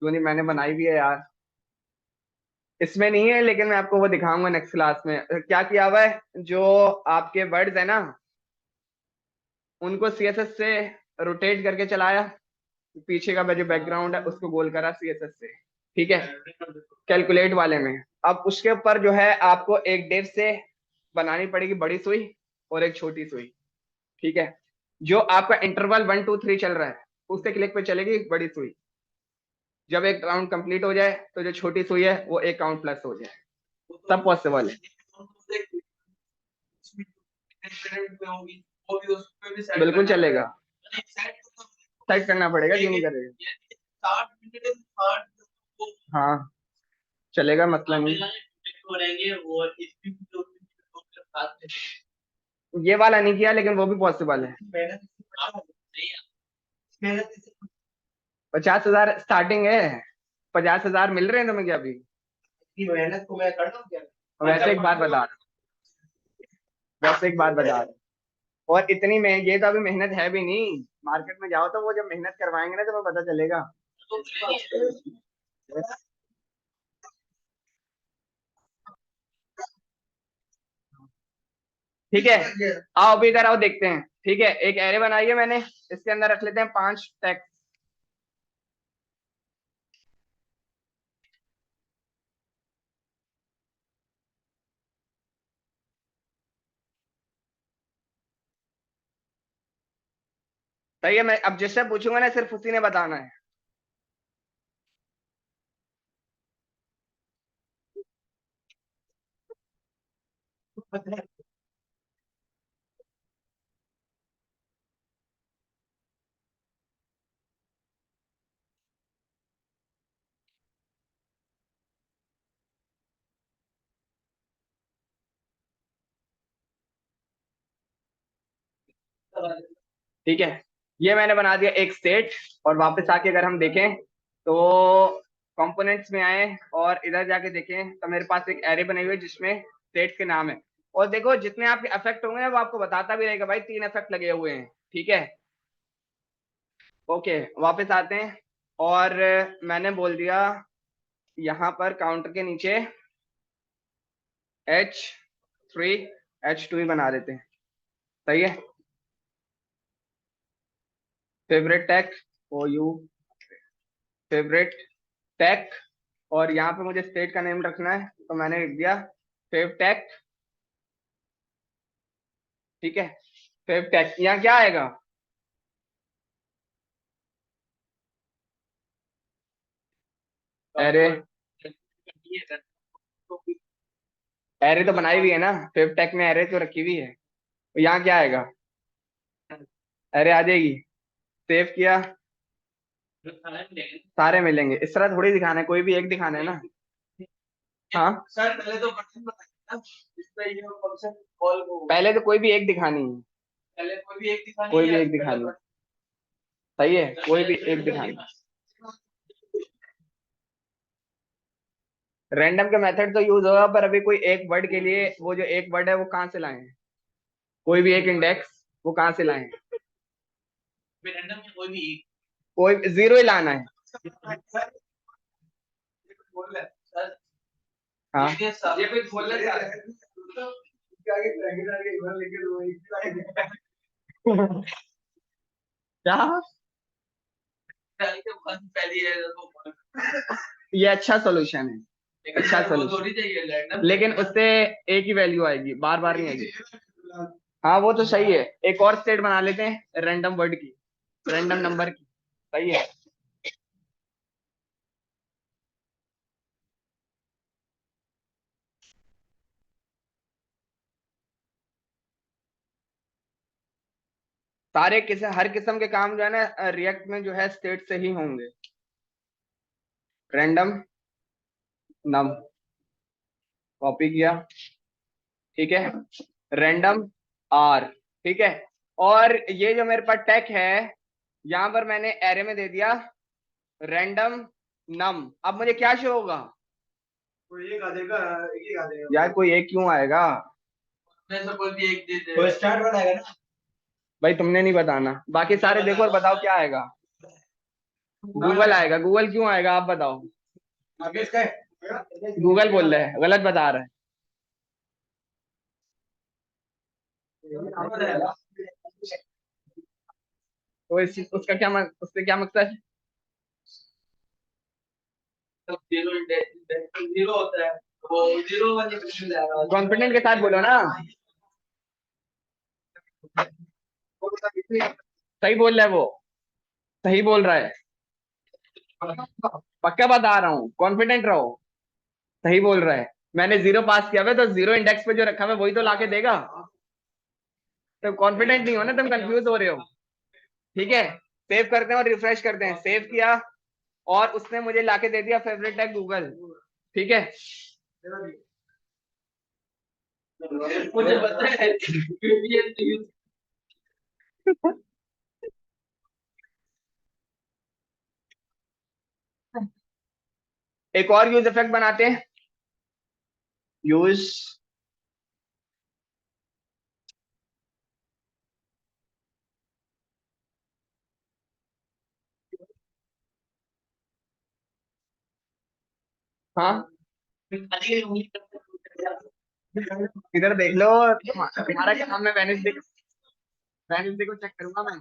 क्यों नहीं, मैंने बनाई भी है यार। इसमें नहीं है, लेकिन मैं आपको वो दिखाऊंगा नेक्स्ट क्लास में क्या किया हुआ है। जो आपके वर्ड्स है ना, उनको सीएसएस से रोटेट करके चलाया, पीछे का जो बैकग्राउंड है उसको गोल करा सीएसएस से, ठीक है, कैलकुलेट वाले में। अब उसके ऊपर जो है आपको एक डेव से बनानी पड़ेगी बड़ी सुई और एक छोटी सुई, ठीक है। जो आपका इंटरवल 1 2 3 चल रहा है, उसके क्लिक पे चलेगी बड़ी सुई। जब एक राउंड कंप्लीट हो जाए तो जो छोटी सुई है वो एक काउंट प्लस हो जाए। सब पॉसिबल है, बिल्कुल चलेगा। सेट करना पड़ेगा, क्यों नहीं करेगा। हाँ चलेगा, मतलब नहीं। ये वाला नहीं किया, लेकिन वो भी पॉसिबल है। 50,000 स्टार्टिंग है। 50,000 मिल रहे हैं तुम्हें क्या अभी? मेहनत को मैं कर रहा हूँ क्या? वैसे एक बात बता रहा वैसे एक बात बता रहा और इतनी ये तो अभी मेहनत है भी नहीं। मार्केट में जाओ तो वो जब मेहनत करवाएंगे ना तो पता चलेगा। ठीक है, आओ अभी इधर आओ, देखते हैं। ठीक है, एक एरे बनाई है मैंने, इसके अंदर रख लेते हैं 5 टैग। सही है, मैं अब जिससे पूछूंगा ना सिर्फ उसी ने बताना है। ठीक है, ये मैंने बना दिया एक स्टेट। और वापस आके अगर हम देखें तो कंपोनेंट्स में आए और इधर जाके देखें तो मेरे पास एक एरे बनी हुई है जिसमें स्टेट्स के नाम है। और देखो जितने आपके इफेक्ट होंगे वो आपको बताता भी रहेगा, भाई 3 इफेक्ट लगे हुए हैं, ठीक है। ओके, वापस आते हैं। और मैंने बोल दिया यहाँ पर काउंटर के नीचे H3 H2 ही बना देते हैं, सही है। Favourite tag O U, favourite tag. और यहाँ पे मुझे स्टेट का नेम रखना है तो मैंने लिख दिया फेव टैग, ठीक है। फेव टैग यहाँ क्या आएगा? एरे। एरे तो बनाई हुई है ना, फेव टैग में एरे तो रखी हुई है। तो यहाँ क्या आएगा? एरे आ जाएगी। सेव किया, सारे मिलेंगे। इस तरह थोड़ी दिखाना है, कोई भी एक दिखाना है ना। हाँ सर, पहले तो बटन बताइए ना, इसमें ये फंक्शन कॉल को पहले तो कोई भी एक दिखानी है। पहले कोई भी एक दिखानी है, कोई भी एक दिखानी है, सही है, कोई भी एक दिखानी है। रैंडम के मेथड तो यूज होगा, पर अभी कोई एक वर्ड के लिए वो जो एक वर्ड है वो कहाँ से लाए हैं? कोई भी एक इंडेक्स वो कहाँ से लाए हैं? रैंडम में कोई जीरो ही लाना है। हाँ ये कुछ बोलना चाह रहे हैं। क्या? ये अच्छा सोल्यूशन है, अच्छा सोल्यूशन, लेकिन उससे एक ही वैल्यू आएगी, बार बार नहीं आएगी। हाँ वो तो सही है, एक और स्टेट बना लेते हैं रैंडम वर्ड की, रैंडम नंबर की, सही है। सारे हर किस्म के काम जो है ना रिएक्ट में जो है स्टेट से ही होंगे। रैंडम नम, कॉपी किया, ठीक है। रैंडम आर, ठीक है। और ये जो मेरे पास टैग है, यहां पर मैंने एरे में दे दिया रैंडम नम। अब मुझे क्या शो होगा? कोई एक आ जाएगा, एक ही आ जाएगा यार कोई एक क्यों आएगा? मैं सपोज कि एक दे दे तो स्टार्ट बनाएगा ना। भाई तुमने नहीं बताना, बाकी सारे देखो और बताओ क्या आएगा। गूगल आएगा। गूगल क्यों आएगा आप बताओ। आगे इसका है। गूगल बोल रहे हैं, गलत बता रहे हैं। तो उसका क्या उससे क्या मकसद है? जीरो जीरो होता है, वो जीरो वाली कंडीशन जाएगा। कॉन्फिडेंट के साथ बोलो ना। सही बोल रहा है वो, सही बोल रहा है। पक्का बता रहा हूँ, कॉन्फिडेंट रहो। सही बोल रहा है। मैंने जीरो पास किया हुआ है, तो जीरो इंडेक्स पे जो रखा हुआ है वही तो लाके देगा। तो कॉन्फिडेंट नहीं हो ना, तुम कंफ्यूज हो रहे हो। ठीक है, सेव करते हैं और रिफ्रेश करते हैं। सेव किया और उसने मुझे लाके दे दिया फेवरेट है गूगल। ठीक है, मुझे पता है एक और यूज इफेक्ट बनाते हैं। यूज हाँ, इधर देख लो। तुम्हारा क्या नाम है? वेनिसडे। वेनिसडे को चेक करूंगा मैं।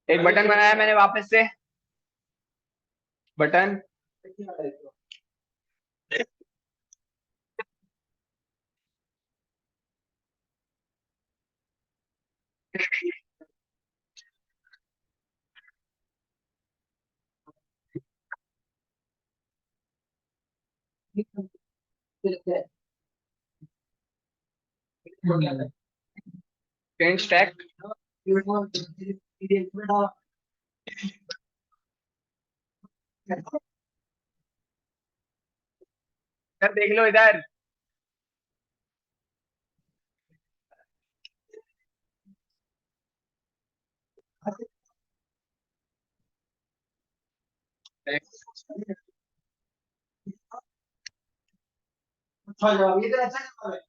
एक बटन बनाया मैंने वापस से। Button change tag. इधर देख लो इधर। अच्छा जवाब ये तो अच्छा जवाब है।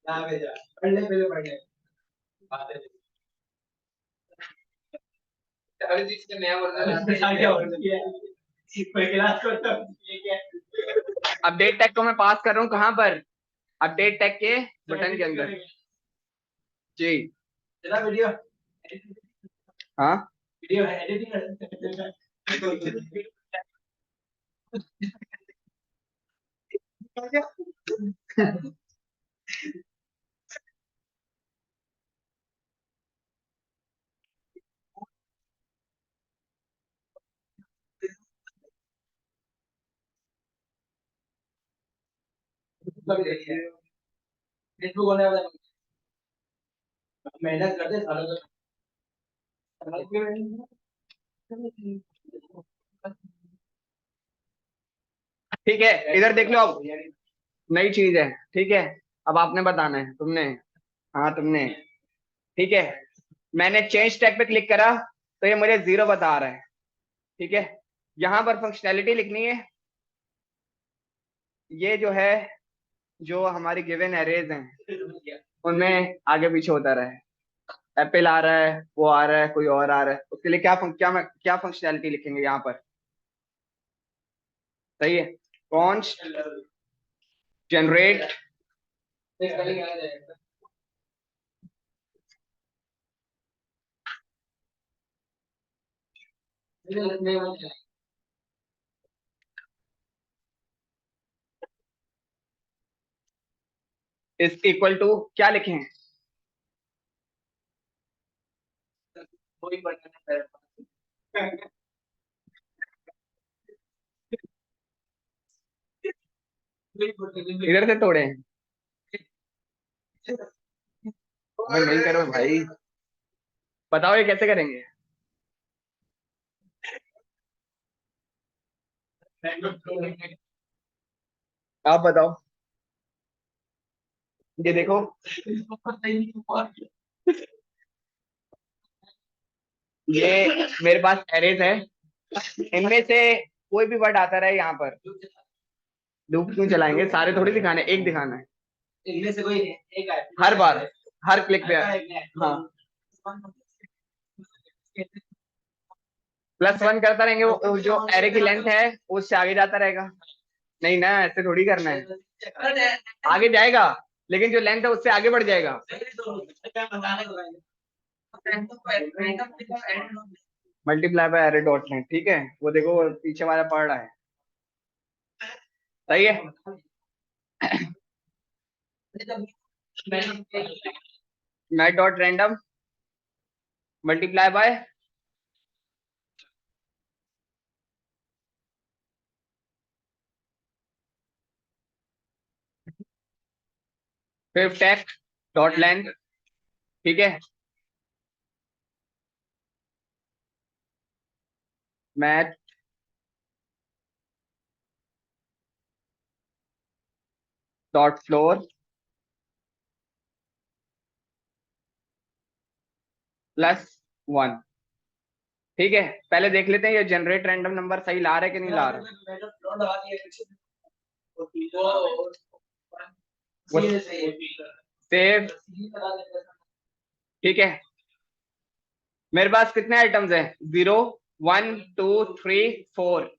यहाँ पे जा पढ़ने पहले पढ़ने बातें हर चीज का नया वर्जन क्या वर्जन किया है कोई क्लास को तो ये क्या अपडेट टैग को मैं पास कर रहा हूँ कहाँ पर? अपडेट टैग के बटन के अंदर। जी चला वीडियो हाँ। वीडियो है एडिटिंग फेसबुक होने वाला है। मेहनत करते सालों ठीक है, इधर देख लो अब। नई चीज है। ठीक है, अब आपने बताना है। तुमने, हाँ तुमने। ठीक है, मैंने चेंज टैग पे क्लिक करा तो ये मुझे जीरो बता रहा है। ठीक है, यहाँ पर फंक्शनैलिटी लिखनी है। ये जो है, जो हमारी गिवन एरेज हैं उनमें आगे पीछे होता रहे। एप्पल आ रहा है, वो आ रहा है, कोई और आ रहा है, उसके लिए क्या फंक्शनैलिटी लिखेंगे यहाँ पर? सही है, const generate is equal to क्या लिखें? कोई बटन है इधर से तोड़े? भाई नहीं करो भाई, बताओ ये कैसे करेंगे? आप बताओ, ये देखो। ये मेरे पास एरेज है, इनमें से कोई भी वर्ड आता रहे यहाँ पर। लूप क्यों चलाएंगे, सारे थोड़ी दिखाने, एक दिखाना है इनमें से कोई एक आए हर बार, हर क्लिक पे। हाँ, +1 करता रहेंगे, वो जो एरे की लेंथ है उससे आगे जाता रहेगा। नहीं ना, ऐसे थोड़ी करना है, आगे जाएगा लेकिन जो लेंथ है उससे आगे बढ़ जाएगा। Multiply by array dot length, ठीक है, वो देखो वो पीछे वाला पढ़ रहा है, सही है। Math dot random multiply by, फिर टेक्स्ट डॉट लेंथ, ठीक है, मैथ डॉट फ्लोर +1, ठीक है। पहले देख लेते हैं ये जनरेट रैंडम नंबर सही ला रहा है कि नहीं ला रहा। सेव, ठीक है। मेरे पास कितने आइटम्स हैं, 0 1 2 3 4,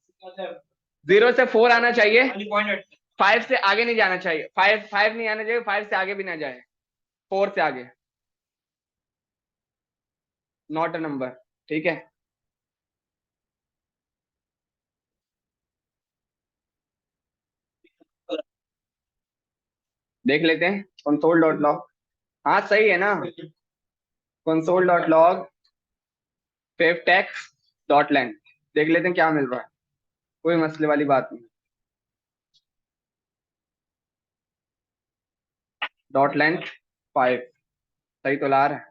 0 से 4 आना चाहिए, 5 से आगे नहीं जाना चाहिए, 5 नहीं आना चाहिए, 5 से आगे भी ना जाए, 4 से आगे नॉट अ नंबर, ठीक है। देख लेते हैं कंसोल डॉट लॉग, हाँ सही है ना, कंसोल डॉट लॉग फिर टेक्स्ट डॉट लेंथ, देख लेते हैं क्या मिल रहा है, कोई मसले वाली बात नहीं। डॉट लेंथ 5, सही तो ला रहा है,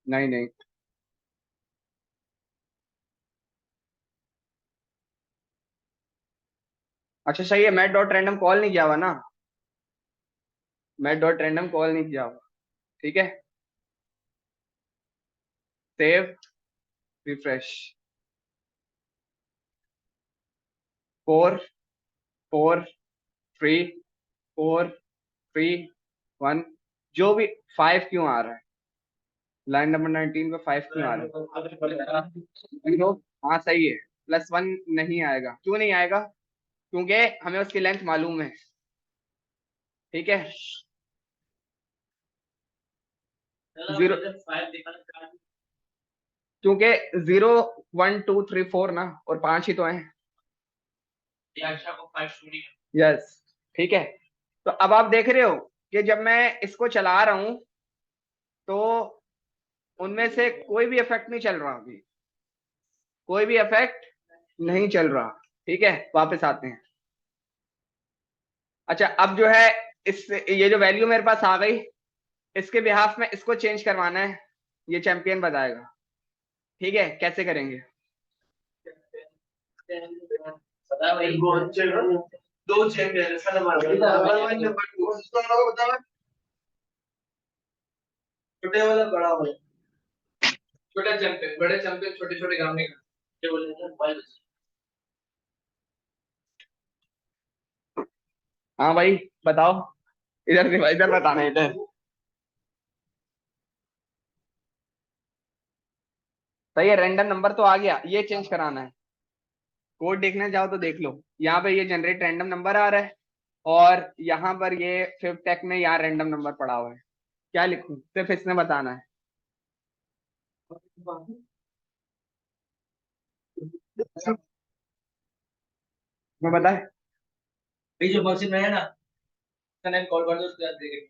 नहीं नहीं, अच्छा सही है, मैट डॉट रैंडम कॉल नहीं किया हुआ ना, मैट डॉट रैंडम कॉल नहीं किया हुआ, ठीक है। सेव, रिफ्रेश, 4 4 3 4 3 1, जो भी 5 क्यों आ रहा है, लाइन नंबर 19 पे 5 क्यों आ रहा है, देखो, हाँ सही है, +1 नहीं आएगा, क्यों नहीं आएगा, क्योंकि हमें उसकी लेंथ मालूम है, ठीक है। 0, क्योंकि 0 1 2 3 4 ना, और 5 ही तो हैं, यस, ठीक है। तो अब आप देख रहे हो कि जब मैं इसको चला रहा हूं तो उनमें से कोई भी इफेक्ट नहीं चल रहा, अभी कोई भी इफेक्ट नहीं चल रहा, ठीक है। वापस आते हैं, अच्छा अब जो है इस, ये जो वैल्यू मेरे पास आ गई, इसके बिहाफ में इसको चेंज करवाना है, ये चैंपियन बताएगा, ठीक है, कैसे करेंगे। दो चैंपियन छोटे वाला बड़ा वाला, छोटा चैंपियन बड़े चैंपियन छोटे छोटे काम नहीं करते, बोले हाँ भाई बताओ, इधर से इधर बताना है, इधर सही है, रैंडम नंबर तो आ गया, ये चेंज कराना है, कोड देखने जाओ तो देख लो, यहाँ पे ये जनरेट रैंडम नंबर आ रहा है, और यहाँ पर ये फिफ्थ टेक में यहाँ रैंडम नंबर पड़ा हुआ है, क्या लिखूं, सिर्फ इसने बताना है। मैं बताए, ये जो फंक्शन में है ना, कनेक्ट कॉल कर दो, उसके बाद देखेंगे।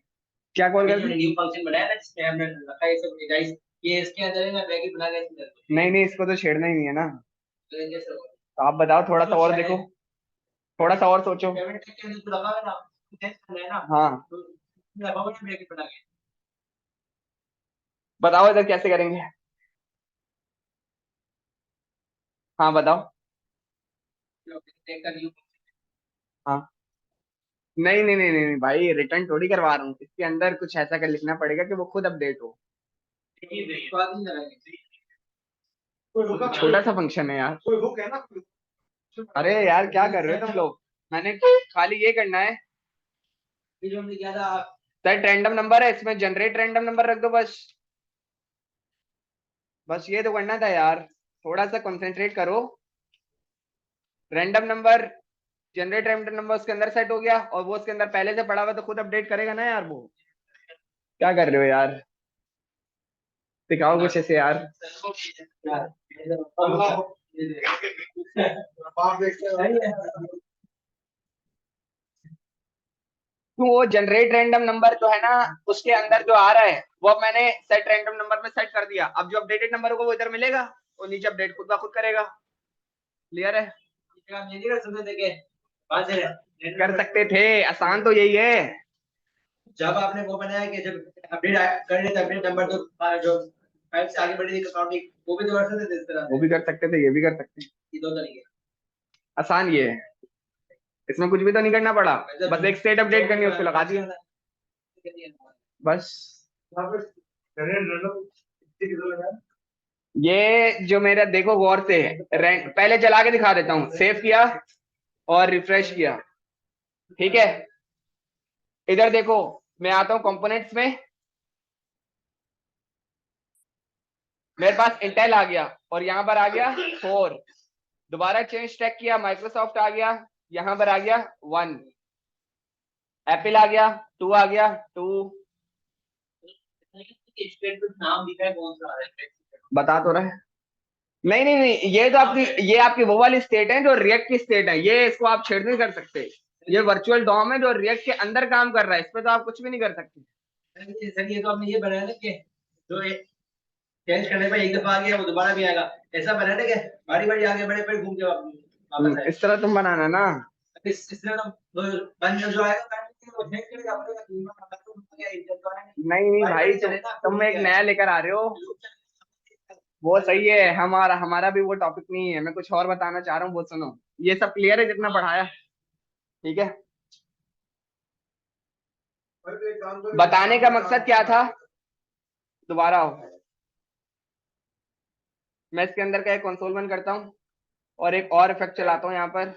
क्या कॉल ये कर, जो न्यू फंक्शन बनाया ना जिसमें हमने रखा है ये सब डिवाइस, ये इसके अंदर है ना, मैगी बना के इसमें नहीं नहीं, इसको तो छेड़ना ही नहीं है ना, तो ये कैसे होगा? तो आप बताओ, थोड़ा सा और देखो, थोड़ा सा और सोचो। पेमेंट के अंदर तो लगा है ना, टेस्ट है ना, हाँ तो लगा हुआ है मैगी बना के। बताओ इधर कैसे करेंगे, हाँ बताओ। टेक का न्यू, हाँ नहीं नहीं नहीं नहीं भाई, रिटर्न थोड़ी करवा रहा हूँ, इसके अंदर कुछ ऐसा कर लिखना पड़ेगा कि वो खुद अपडेट हो। छोटा सा फंक्शन है यार। अरे यार क्या कर रहे हो तुम लोग, मैंने खाली ये करना है, सेट रैंडम नंबर है, इसमें जनरेट रैंडम नंबर रख दो बस। बस ये तो करना था यार, थोड़ा सा कंसंट्रेट करो। Random number, generate random number उसके अंदर सेट हो गया, और वो उसके अंदर पहले से पड़ा हुआ तो खुद अपडेट करेगा ना यार वो। क्या कर रहे हो यार, दिखाओ कुछ ऐसे यार। तो वो जनरेट रैंडम नंबर जो है ना, उसके अंदर जो आ रहा है वो अब मैंने सेट रैंडम नंबर में सेट कर दिया। अब जो अपडेटेड नंबर होगा वो इधर मिलेगा, वो नीचे अपडेट खुद ब खुद करेगा। क्लियर है? कर सकते थे, आसान तो यही है। जब आपने वो बनाया कि जब अपडेट कर रहे थे अपडेट नंबर तो जो फाइल से आगे बढ़ी थी काउंटिंग, वो भी तो कर सकते थे इस तरह। वो भी कर सकते थे, ये भी कर सकते हैं। ये दो तरीके आसान ये है, इसमें कुछ भी तो नहीं करना पड़ा, बस एक स्टेट अपडेट करनी है, उसको लगा दिया बस। ये जो मेरा देखो गौर से, पहले चला के दिखा देता हूँ, सेव किया और रिफ्रेश किया, ठीक है। इधर देखो, मैं आता हूँ कंपोनेंट्स में, मेरे पास इंटेल आ गया और यहाँ पर आ गया 4, दोबारा चेंज टैग किया, माइक्रोसॉफ्ट आ गया, यहाँ पर आ गया 1, एप्पल आ गया 2, आ गया 2। नाम दिखा है कौन सा है, बता तो रहे। नहीं नहीं नहीं, ये तो आपकी, ये आपकी वो वाली स्टेट है जो रिएक्ट की स्टेट है, ये इसको आप छेड़ नहीं कर सकते। ये वर्चुअल डॉम है जो रिएक्ट के अंदर काम कर रहा है, इस पे तो आप कुछ भी नहीं कर सकते। सर ये तो आपने ये बनाया ना कि जो चेंज करने पर एक दफा आ गया वो दोबारा भी आएगा, ऐसा बनाया ना कि बारी बारी आगे बढ़े फिर घूम के वापस आए। इस तरह तुम बनाना ना, इस तरह बंद जो आएगा वो चेंज करेगा नहीं नहीं भाई, तुम एक नया लेकर आ रहे हो, वो सही है, हमारा हमारा भी वो टॉपिक नहीं है, मैं कुछ और बताना चाह रहा हूँ, वो सुनो। ये सब क्लियर है जितना पढ़ाया, ठीक है। बताने का मकसद क्या था, दोबारा आओ, मैं इसके अंदर का एक कंसोल बंद करता हूँ और एक और इफेक्ट चलाता हूँ यहाँ पर,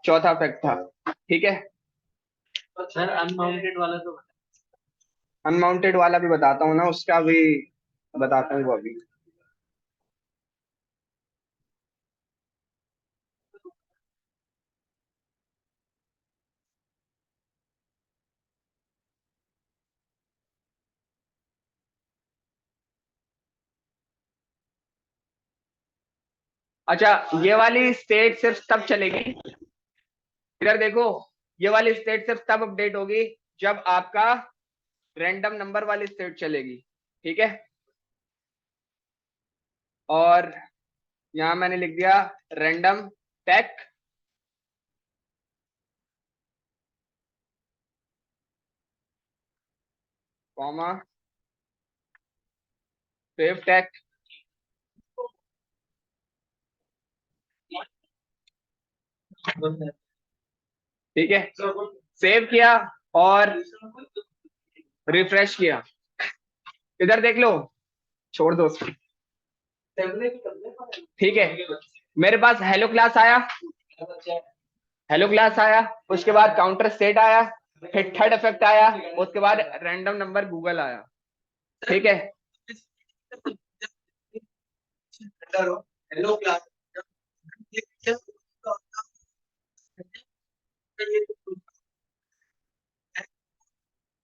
चौथा इफेक्ट था, ठीक है। सर अनमाउंटेड वाला तो अनमाउंटेड वाला भी बताता हूँ ना, उसका भी बताता हूँ वो अभी। अच्छा, ये वाली स्टेट सिर्फ तब चलेगी, इधर देखो, ये वाली स्टेट सिर्फ तब अपडेट होगी जब आपका रैंडम नंबर वाली स्टेट चलेगी, ठीक है। और यहां मैंने लिख दिया random tech, comma save tech, ठीक है। सेव किया और रिफ्रेश किया, इधर देख लो, छोड़ दो उसको, ठीक है। मेरे पास हेलो क्लास आया, हेलो क्लास आया, उसके बाद काउंटर स्टेट आया, फिर थर्ड इफेक्ट आया, उसके बाद रैंडम नंबर गूगल आया, ठीक है। हेलो क्लास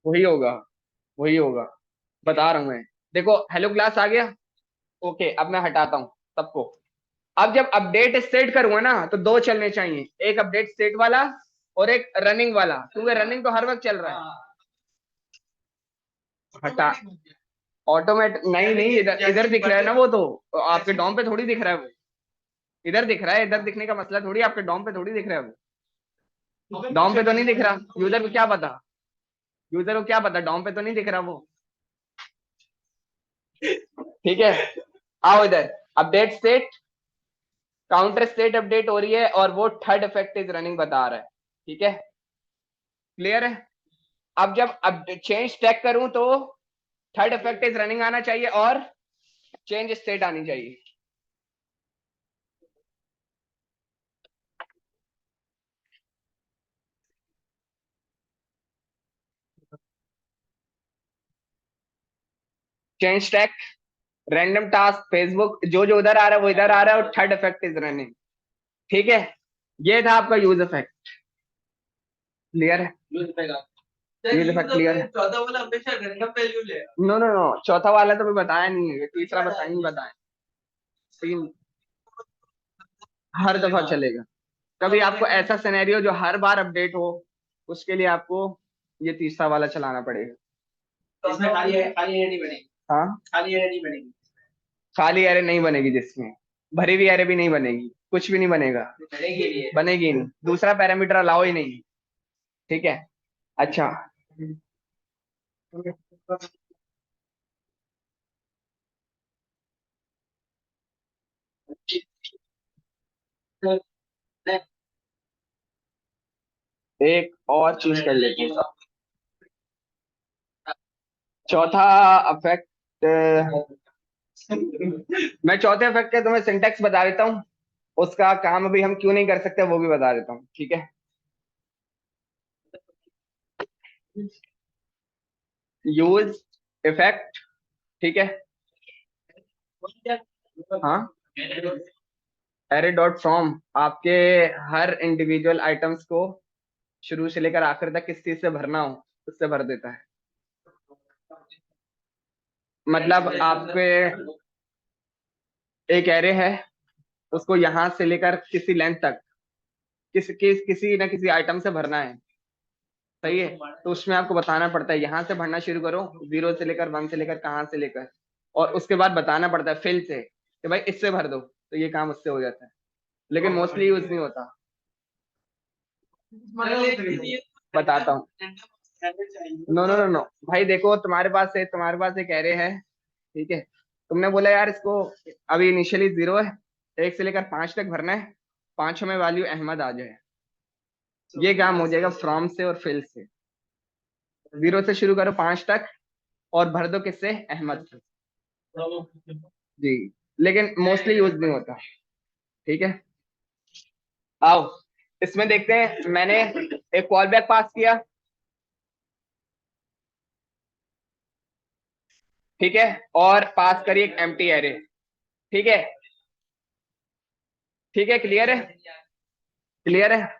वही होगा, वही होगा, बता रहा हूं मैं। देखो हेलो क्लास आ गया, ओके, अब मैं हटाता हूं सबको। अब जब अपडेट स्टेट करूंगा ना तो दो चलने चाहिए, एक अपडेट स्टेट वाला और एक रनिंग वाला, क्योंकि रनिंग तो हर वक्त चल रहा है। हटा, ऑटोमेटिक नहीं नहीं, इधर इधर दिख रहा है ना वो तो, आपके डॉम पे थोड़ी दिख रहा है वो, इधर दिख रहा है, इधर दिखने का मसला थोड़ी, आपके डॉम पे थोड़ी दिख रहा है वो, डॉम पे तो नहीं दिख रहा, यूजर को क्या पता, यूजर को क्या पता, डॉम पे तो नहीं दिख रहा वो, ठीक है। आओ इधर, update state, counter state update हो रही है और वो थर्ड इफेक्ट इज रनिंग बता रहा है, ठीक है। क्लियर है? अब जब चेंज स्टैक करूं तो थर्ड इफेक्ट इज रनिंग आना चाहिए और चेंज स्टेट आनी चाहिए। Change stack, random task, Facebook, जो जो उधर आ रहा है वो इधर आ रहा है और थर्ड इफेक्ट इज रनिंग। ठीक है, ये था आपका यूज इफेक्ट। क्लियर है? यूज इफेक्ट क्लियर है? चौथा वाला हमेशा रैंडम वैल्यू लेगा। नो नो नो, चौथा वाला तो मैं बताया नहीं है, तीसरा बताया। तीन हर दफा चलेगा। कभी आपको ऐसा सिनेरियो जो हर बार अपडेट हो, उसके लिए आपको ये तीसरा वाला चलाना पड़ेगा। तो उसमें खाली खाली एरे नहीं बनेगी। हाँ, खाली एरे नहीं बनेगी। खाली एरे नहीं बनेगी, जिसमें भरी हुई एरे भी नहीं बनेगी, कुछ भी नहीं बनेगा, बनेगी नहीं, दूसरा पैरामीटर अलाउ ही नहीं। ठीक है, अच्छा। एक और चीज कर लेते हैं, चौथा अफेक्ट। मैं चौथे अफेक्ट के तुम्हें सिंटेक्स बता देता हूँ, उसका काम अभी हम क्यों नहीं कर सकते वो भी बता देता हूँ। ठीक है, यूज इफेक्ट। ठीक है, हाँ, एरे डॉट फ्रॉम आपके हर इंडिविजुअल आइटम्स को शुरू से लेकर आखिर तक किस चीज से भरना हो उससे भर देता है। मतलब आपके एक एरे है, उसको यहां से लेकर किसी लेंथ तक किसी ना किसी आइटम से भरना है। सही है, तो उसमें आपको बताना पड़ता है, यहाँ से भरना शुरू करो, 0 से लेकर 1 से लेकर कहाँ से लेकर, और उसके बाद बताना पड़ता है फिल से कि भाई इससे भर दो, तो ये काम उससे हो जाता है, लेकिन मोस्टली यूज नहीं होता। बताता हूँ। नो नो नो नो भाई, देखो तुम्हारे पास एक एरे है। ठीक है, तुमने बोला यार इसको अभी इनिशियली 0 है, 1 से लेकर 5 तक भरना है, पांचों में वैल्यू अहमद आ जाए। ये काम हो जाएगा फ्रॉम से और फिल से। 0 से शुरू करो 5 तक और भर दो किससे, अहमद से। जी, लेकिन मोस्टली यूज नहीं होता। ठीक है, आओ इसमें देखते हैं। मैंने एक कॉल बैक पास किया। ठीक है, और पास करी एक एम्प्टी एरे। ठीक है, ठीक है, क्लियर है? क्लियर है?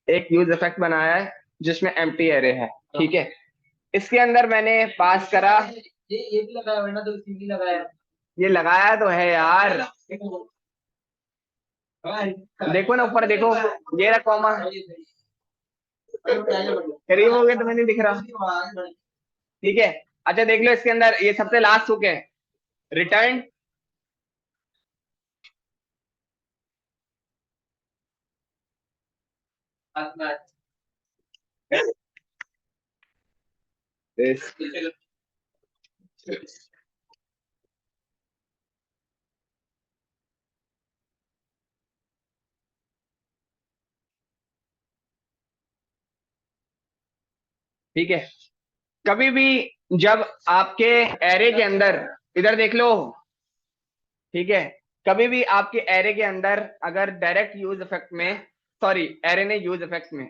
एक यूज इफेक्ट बनाया है जिसमें एम्प्टी एरे है। ठीक है, इसके अंदर मैंने पास करा, ये भी लगाया वरना तो सीधी लगाया। ये लगाया तो है यार, देखो ना ऊपर देखो, ये रहा कॉमा, करीब हो गया तो मैंने दिख रहा। ठीक है, अच्छा देख लो इसके अंदर ये सबसे लास्ट हुक है, रिटर्न ठीक है, कभी भी जब आपके एरे के अंदर, इधर देख लो। ठीक है, कभी भी आपके एरे के अंदर अगर डायरेक्ट यूज इफेक्ट में, सॉरी एरे ने यूज इफेक्ट में,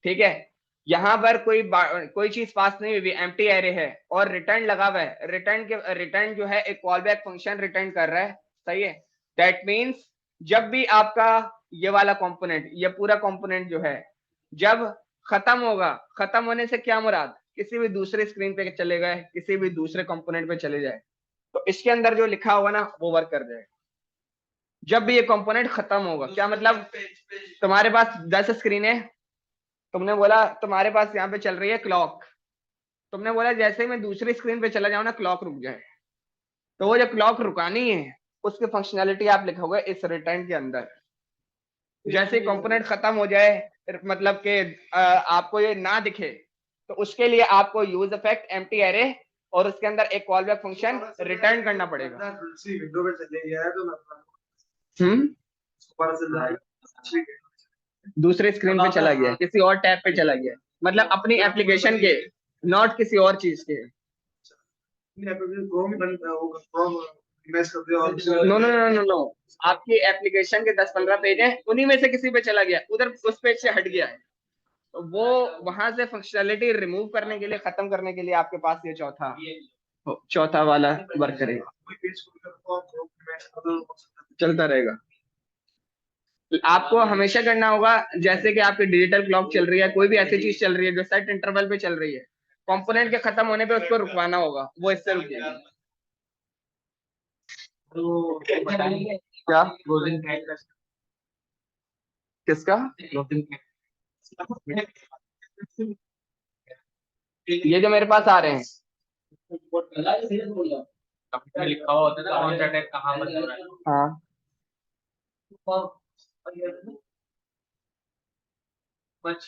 ठीक है, यहां पर कोई चीज पास नहीं हुई, एम्प्टी एरे है और रिटर्न लगा हुआ है, रिटर्न जो है एक कॉल बैक फंक्शन रिटर्न कर रहा है। सही है, दैट मीन्स जब भी आपका ये वाला कंपोनेंट, ये पूरा कंपोनेंट जो है जब खत्म होगा, खत्म होने से क्या मुराद, किसी भी दूसरे स्क्रीन पे चले गए, किसी भी दूसरे कंपोनेंट पे चले जाए, तो इसके अंदर जो लिखा होगा ना वो वर्क कर जाएगा। जब भी ये कंपोनेंट खत्म होगा, क्या मतलब, तुम्हारे पास 10 स्क्रीन है, तुमने बोला तुम्हारे पास यहाँ पे चल रही है क्लॉक, तुमने बोला जैसे ही मैं दूसरी स्क्रीन पे चला जाऊँ ना क्लॉक रुक जाए, तो वो जो क्लॉक रुकानी है उसकी फंक्शनैलिटी आप लिखोगे इस रिटर्न के अंदर। जैसे कंपोनेंट खत्म हो जाए, मतलब कि आपको ये ना दिखे, तो उसके लिए आपको यूज इफेक्ट एम्प्टी एरे और उसके अंदर एक कॉल बैक फंक्शन रिटर्न करना पड़ेगा। हम्म, दूसरे स्क्रीन पे चला गया, किसी और टैब पे चला गया, मतलब अपनी एप्लीकेशन के, नॉट किसी और चीज के। No no no no no, आपकी एप्लीकेशन के 10-15 पेज हैं, उन्हीं में से किसी पे चला गया, उधर उस पेज से हट गया है, तो वो वहां से फंक्शनैलिटी रिमूव करने के लिए, खत्म करने के लिए आपके पास ये चौथा वाला वर्क करेगा, चलता रहेगा। आपको हमेशा करना होगा, जैसे कि आपकी डिजिटल क्लॉक चल रही है, कोई भी ऐसी चीज चल रही है जो सेट इंटरवल पे चल रही है, कंपोनेंट के खत्म होने पे उसको रुकवाना होगा, वो इससे रुकेगी। तो क्या क्लोजिंग टाइम का किसका? क्लोजिंग ये जो मेरे पास आ रहे हैं, में लिखा हुआ होता है ना कौन सा टैग कहाँ बंद हो रहा है। हाँ हाँ